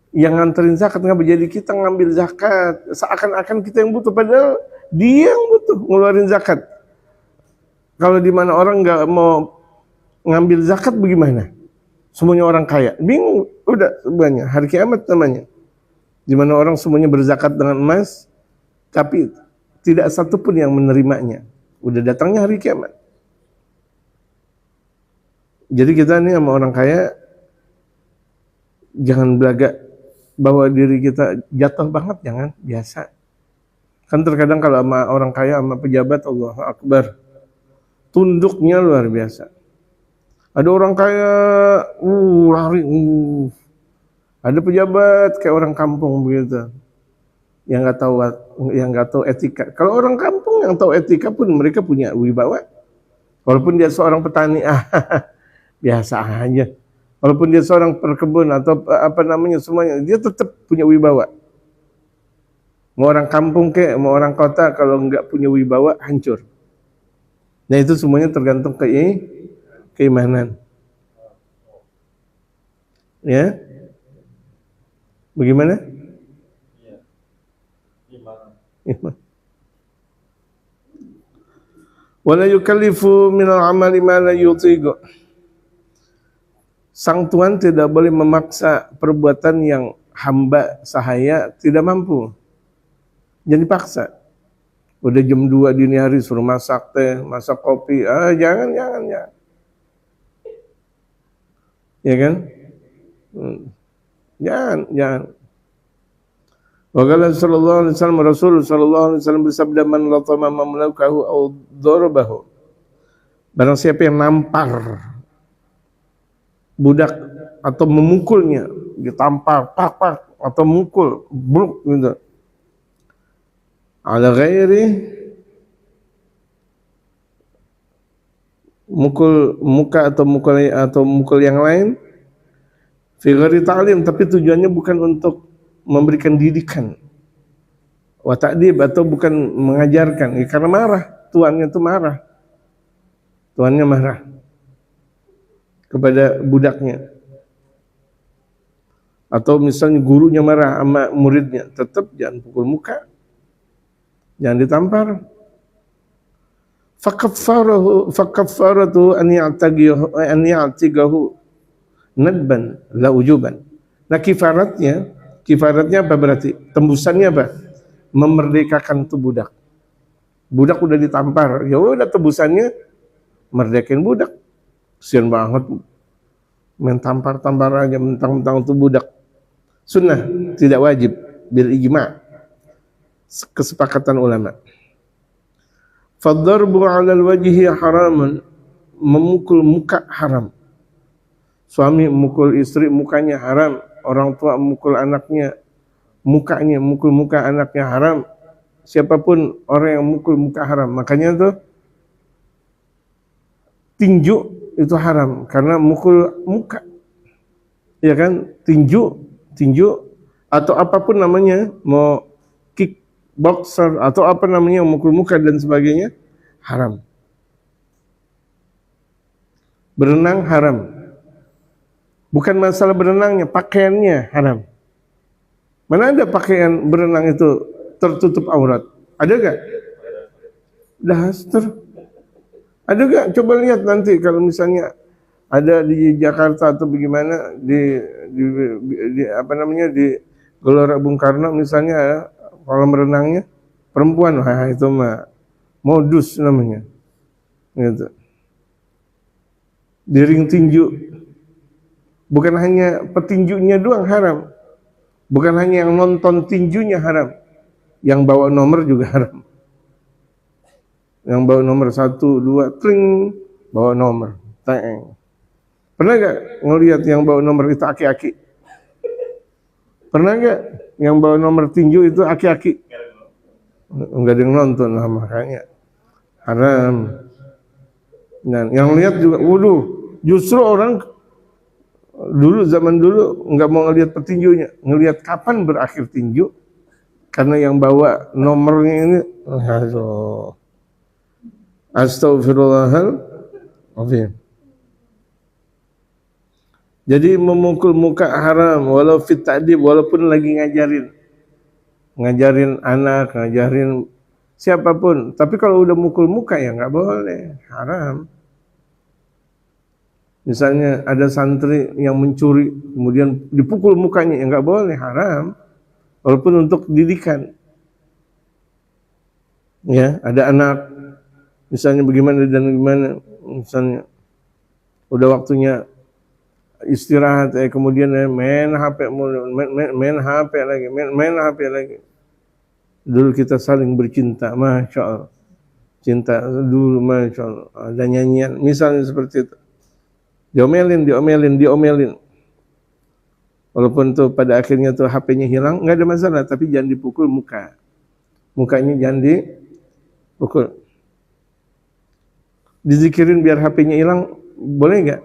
yang nganterin zakat, nggak jadi kita ngambil zakat. Seakan-akan kita yang butuh, padahal dia yang butuh ngeluarin zakat. Kalau di mana orang nggak mau ngambil zakat bagaimana? Semuanya orang kaya, bingung. Udah semuanya hari kiamat namanya. Di mana orang semuanya berzakat dengan emas, tapi tidak satu pun yang menerimanya. Udah datangnya hari kiamat. Jadi kita nih sama orang kaya jangan belaga bahwa diri kita jatuh banget, jangan, biasa. Kan terkadang kalau sama orang kaya sama pejabat, Allahu Akbar, tunduknya luar biasa. Ada orang kaya lari, ada pejabat kayak orang kampung begitu, yang nggak tahu etika. Kalau orang kampung yang tahu etika pun mereka punya wibawa. Walaupun dia seorang petani, biasa aja. Walaupun dia seorang perkebun atau apa namanya semuanya, dia tetap punya wibawa. Mau orang kampung mau orang kota, kalau nggak punya wibawa hancur. Nah itu semuanya tergantung keimanan. Ya, bagaimana? Iman. Wala yukallifu minal amali ma la yutiqu. Sang Tuhan tidak boleh memaksa perbuatan yang hamba sahaya tidak mampu. Jangan dipaksa. Udah jam 2 dini hari suruh masak teh, masak kopi. Jangan. Ya kan? Jangan. Wa qala sallallahu alaihi wasallam, Rasul sallallahu alaihi wasallam bersabda, man latama mamlakahu aw darabahu. Barang siapa yang nampar budak atau memukulnya, ditampar, pak, atau mukul, bruk gitu. Ala ghairi, mukul muka atau mukul yang lain, fi ghairi ta'lim, tapi tujuannya bukan untuk memberikan didikan, wa ta'dib, atau bukan mengajarkan, karena marah, tuannya marah kepada budaknya. Atau misalnya gurunya marah sama muridnya, tetap jangan pukul muka, jangan ditampar. Fakaffaratu an ya'tigahu nadban la ujuban. Nah kifaratnya apa berarti? Tembusannya apa? Memerdekakan tuh budak. Budak udah ditampar, ya udah tebusannya merdekain budak. Kesian banget main tampar-tampar aja, mentang-mentang itu budak. Sunnah, tidak wajib, bil ijma', kesepakatan ulama. Faddarbu 'alal wajhi haramun, memukul muka haram. Suami memukul istri mukanya haram, orang tua memukul anaknya mukanya, mukul muka anaknya haram. Siapapun orang yang memukul muka haram. Makanya tuh tinju itu haram karena mukul muka, ya kan? Tinju atau apapun namanya, mau kickboxer atau apa namanya, mukul muka dan sebagainya, haram. Berenang haram, bukan masalah berenangnya, pakaiannya haram. Mana ada pakaian berenang itu tertutup aurat? Ada gak? Daster. Ada gak? Coba lihat nanti kalau misalnya ada di Jakarta atau bagaimana di apa namanya, di Gelora Bung Karno misalnya, kolam renangnya perempuan, itu mah modus namanya. Gitu. Di ring tinju, bukan hanya petinjunya doang haram, bukan hanya yang nonton tinjunya haram, yang bawa nomor juga haram. Yang bawa nomor 1, 2, tring, bawa nomor, teng. Pernah gak ngelihat yang bawa nomor itu aki-aki? Pernah gak yang bawa nomor tinju itu aki-aki? Enggak ada yang nonton lah, makanya haram. Dan yang lihat juga, waduh, justru orang dulu, zaman dulu nggak mau ngelihat petinjunya, ngelihat kapan berakhir tinju, karena yang bawa nomornya ini, aduh, astagfirullahaladzim. Jadi memukul muka haram, walau fit ta'dib, walaupun lagi ngajarin anak, ngajarin siapapun. Tapi kalau udah mukul muka ya nggak boleh, haram. Misalnya ada santri yang mencuri, kemudian dipukul mukanya, ya nggak boleh, haram. Walaupun untuk didikan. Ya, ada anak, misalnya bagaimana dan bagaimana, misalnya udah waktunya istirahat, kemudian main HP, main HP lagi, main HP lagi. Dulu kita saling bercinta, masya Allah. Cinta dulu, masya Allah. Ada nyanyian, misalnya seperti itu. Diomelin. Walaupun tuh pada akhirnya tuh HP-nya hilang, nggak ada masalah, tapi jangan dipukul muka. Mukanya jangan dipukul. Dizikirin biar HP-nya hilang, boleh nggak?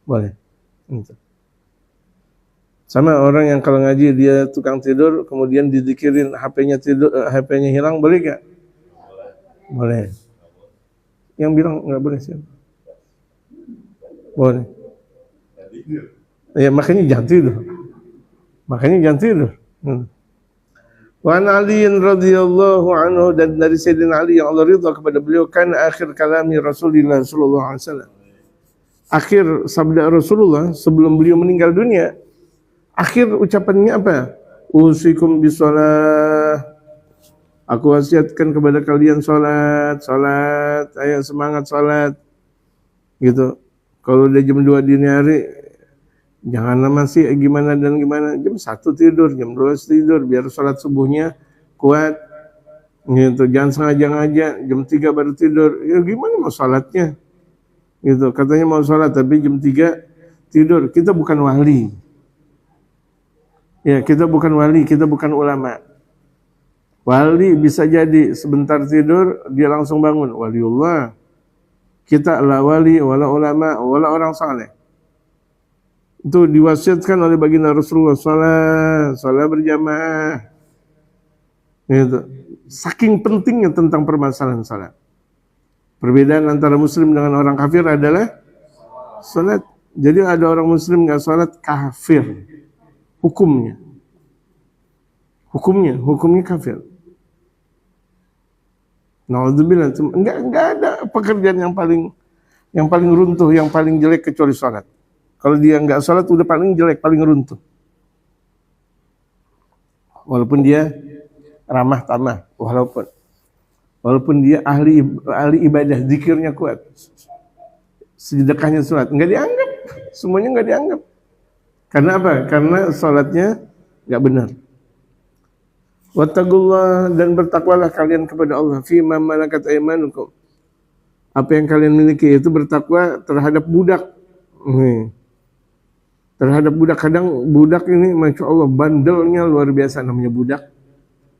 Boleh. Sama orang yang kalau ngaji dia tukang tidur, kemudian dizikirin HP-nya hilang, boleh nggak? Boleh. Yang bilang nggak boleh siapa? Boleh. Ya makanya jangan tidur. Wa an Ali radhiyallahu anhu, dan dari Sayyidina Ali yang Allah ridha kepada beliau, kan akhir kalami Rasulullah sallallahu alaihi wasallam. Akhir sabda Rasulullah sebelum beliau meninggal dunia, akhir ucapannya apa? Usikum bisalah. Aku wasiatkan kepada kalian salat, ayo semangat salat. Gitu. Kalau udah jam 2 dini hari, jangan masih gimana, jam 1 tidur, jam 2 tidur, biar sholat subuhnya kuat. Gitu. Jangan sengaja jam 3 baru tidur. Ya gimana mau sholatnya? Gitu. Katanya mau sholat, tapi jam 3 tidur. Kita bukan wali. Ya, kita bukan wali, kita bukan ulama. Wali bisa jadi sebentar tidur, dia langsung bangun. Waliullah. Kita la wali, wala ulama, wala orang saleh. Itu diwasiatkan oleh baginda Rasulullah, salat berjamaah. Gitu. Saking pentingnya tentang permasalahan salat. Perbedaan antara muslim dengan orang kafir adalah salat. Jadi ada orang muslim enggak salat, kafir. Hukumnya kafir. Na'udzubillah, enggak ada pekerjaan yang paling runtuh, yang paling jelek kecuali salat. Kalau dia enggak salat udah paling jelek, paling runtuh. Walaupun dia ramah tamah, walaupun dia ahli ibadah, zikirnya kuat, sedekahnya salat, enggak dianggap, semuanya enggak dianggap. Karena apa? Karena salatnya enggak benar. Wattaqullah, dan bertakwalah kalian kepada Allah, fima malakat aymanukum. Apa yang kalian miliki, itu bertakwa terhadap budak. Terhadap budak, kadang budak ini masya Allah bandelnya luar biasa, namanya budak.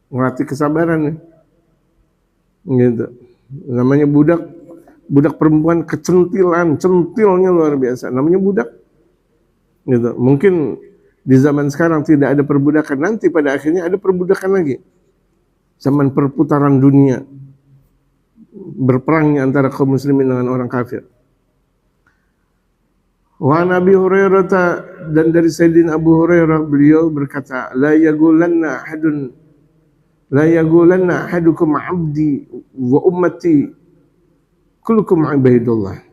Ngelatih kesabaran. Gitu. Namanya budak perempuan centilnya luar biasa. Namanya budak. Gitu. Mungkin di zaman sekarang tidak ada perbudakan, nanti pada akhirnya ada perbudakan lagi. Zaman perputaran dunia, berperangnya antara kaum muslimin dengan orang kafir. Wa Nabi Hurairah, dan dari Sayyidina Abu Hurairah, beliau berkata, la yagulanna ahadukum abdi wa ummati kullukum ibadullah.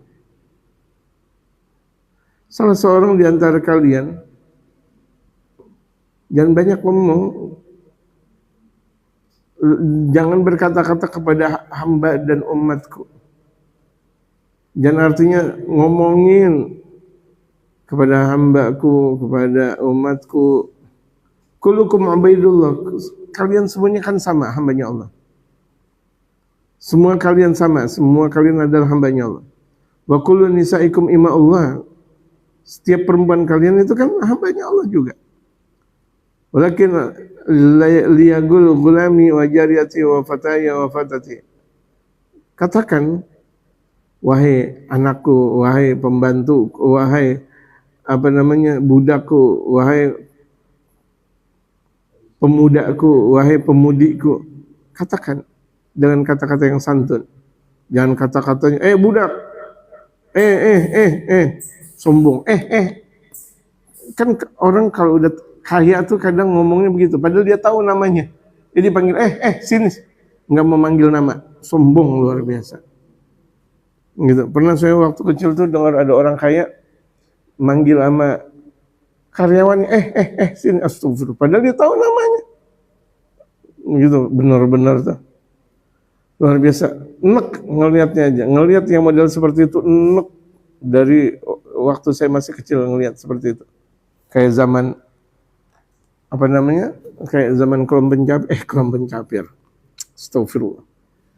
Salah seorang di antara kalian jangan banyak ngomong, jangan berkata-kata kepada hamba dan umatku. Jangan artinya ngomongin kepada hambaku, kepada umatku. Kullukum ubaidullah. Kalian semuanya kan sama, hambanya Allah. Semua kalian sama, semua kalian adalah hambanya Allah. Wa kullu nisaikum ima Allah. Setiap perempuan kalian itu kan hambanya Allah juga. Walakin liyagul gulami wa jariyati wa fataya wa fatati. Katakan, wahai anakku, wahai pembantu, wahai budakku, wahai pemudaku, wahai pemudiku. Katakan dengan kata-kata yang santun. Jangan kata-katanya, budak, sombong, kan orang kalau udah kaya tuh kadang ngomongnya begitu, padahal dia tahu namanya. Jadi panggil, sini, nggak memanggil nama, sombong luar biasa. Gitu. Pernah saya waktu kecil tuh dengar ada orang kaya manggil sama karyawannya, sini, astagfirullah, padahal dia tahu namanya. Gitu, benar-benar tuh. Luar biasa, enek ngelihatnya aja. Ngelihat yang model seperti itu enek dari waktu saya masih kecil ngelihat seperti itu. Kayak zaman kayak zaman kelom pencapir. Astagfirullah.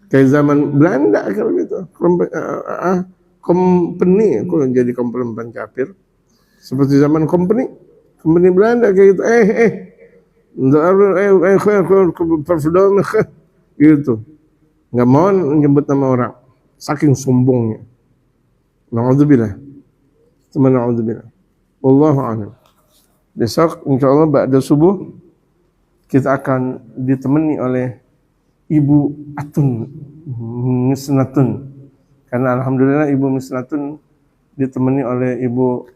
Kayak zaman Belanda kalau gitu. Company, aku jadi kelom pencapir. Seperti zaman company Belanda kayak gitu. Gitu. Nggak mau menyebut nama orang, saking sombongnya. Na'udzubillah. Wallahu a'lam. Besok insyaallah ba'da subuh kita akan ditemani oleh Ibu Atun Misnatun. Karena alhamdulillah Ibu Misnatun ditemani oleh Ibu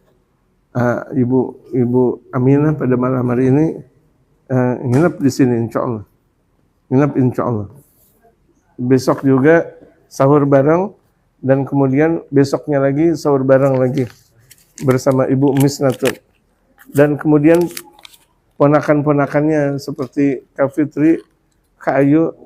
Aminah pada malam hari ini, nginep di sini insyaallah. Besok juga sahur bareng, dan kemudian besoknya lagi sahur bareng lagi bersama Ibu Misnatun. Dan kemudian ponakan-ponakannya seperti Kak Fitri, Kak Ayu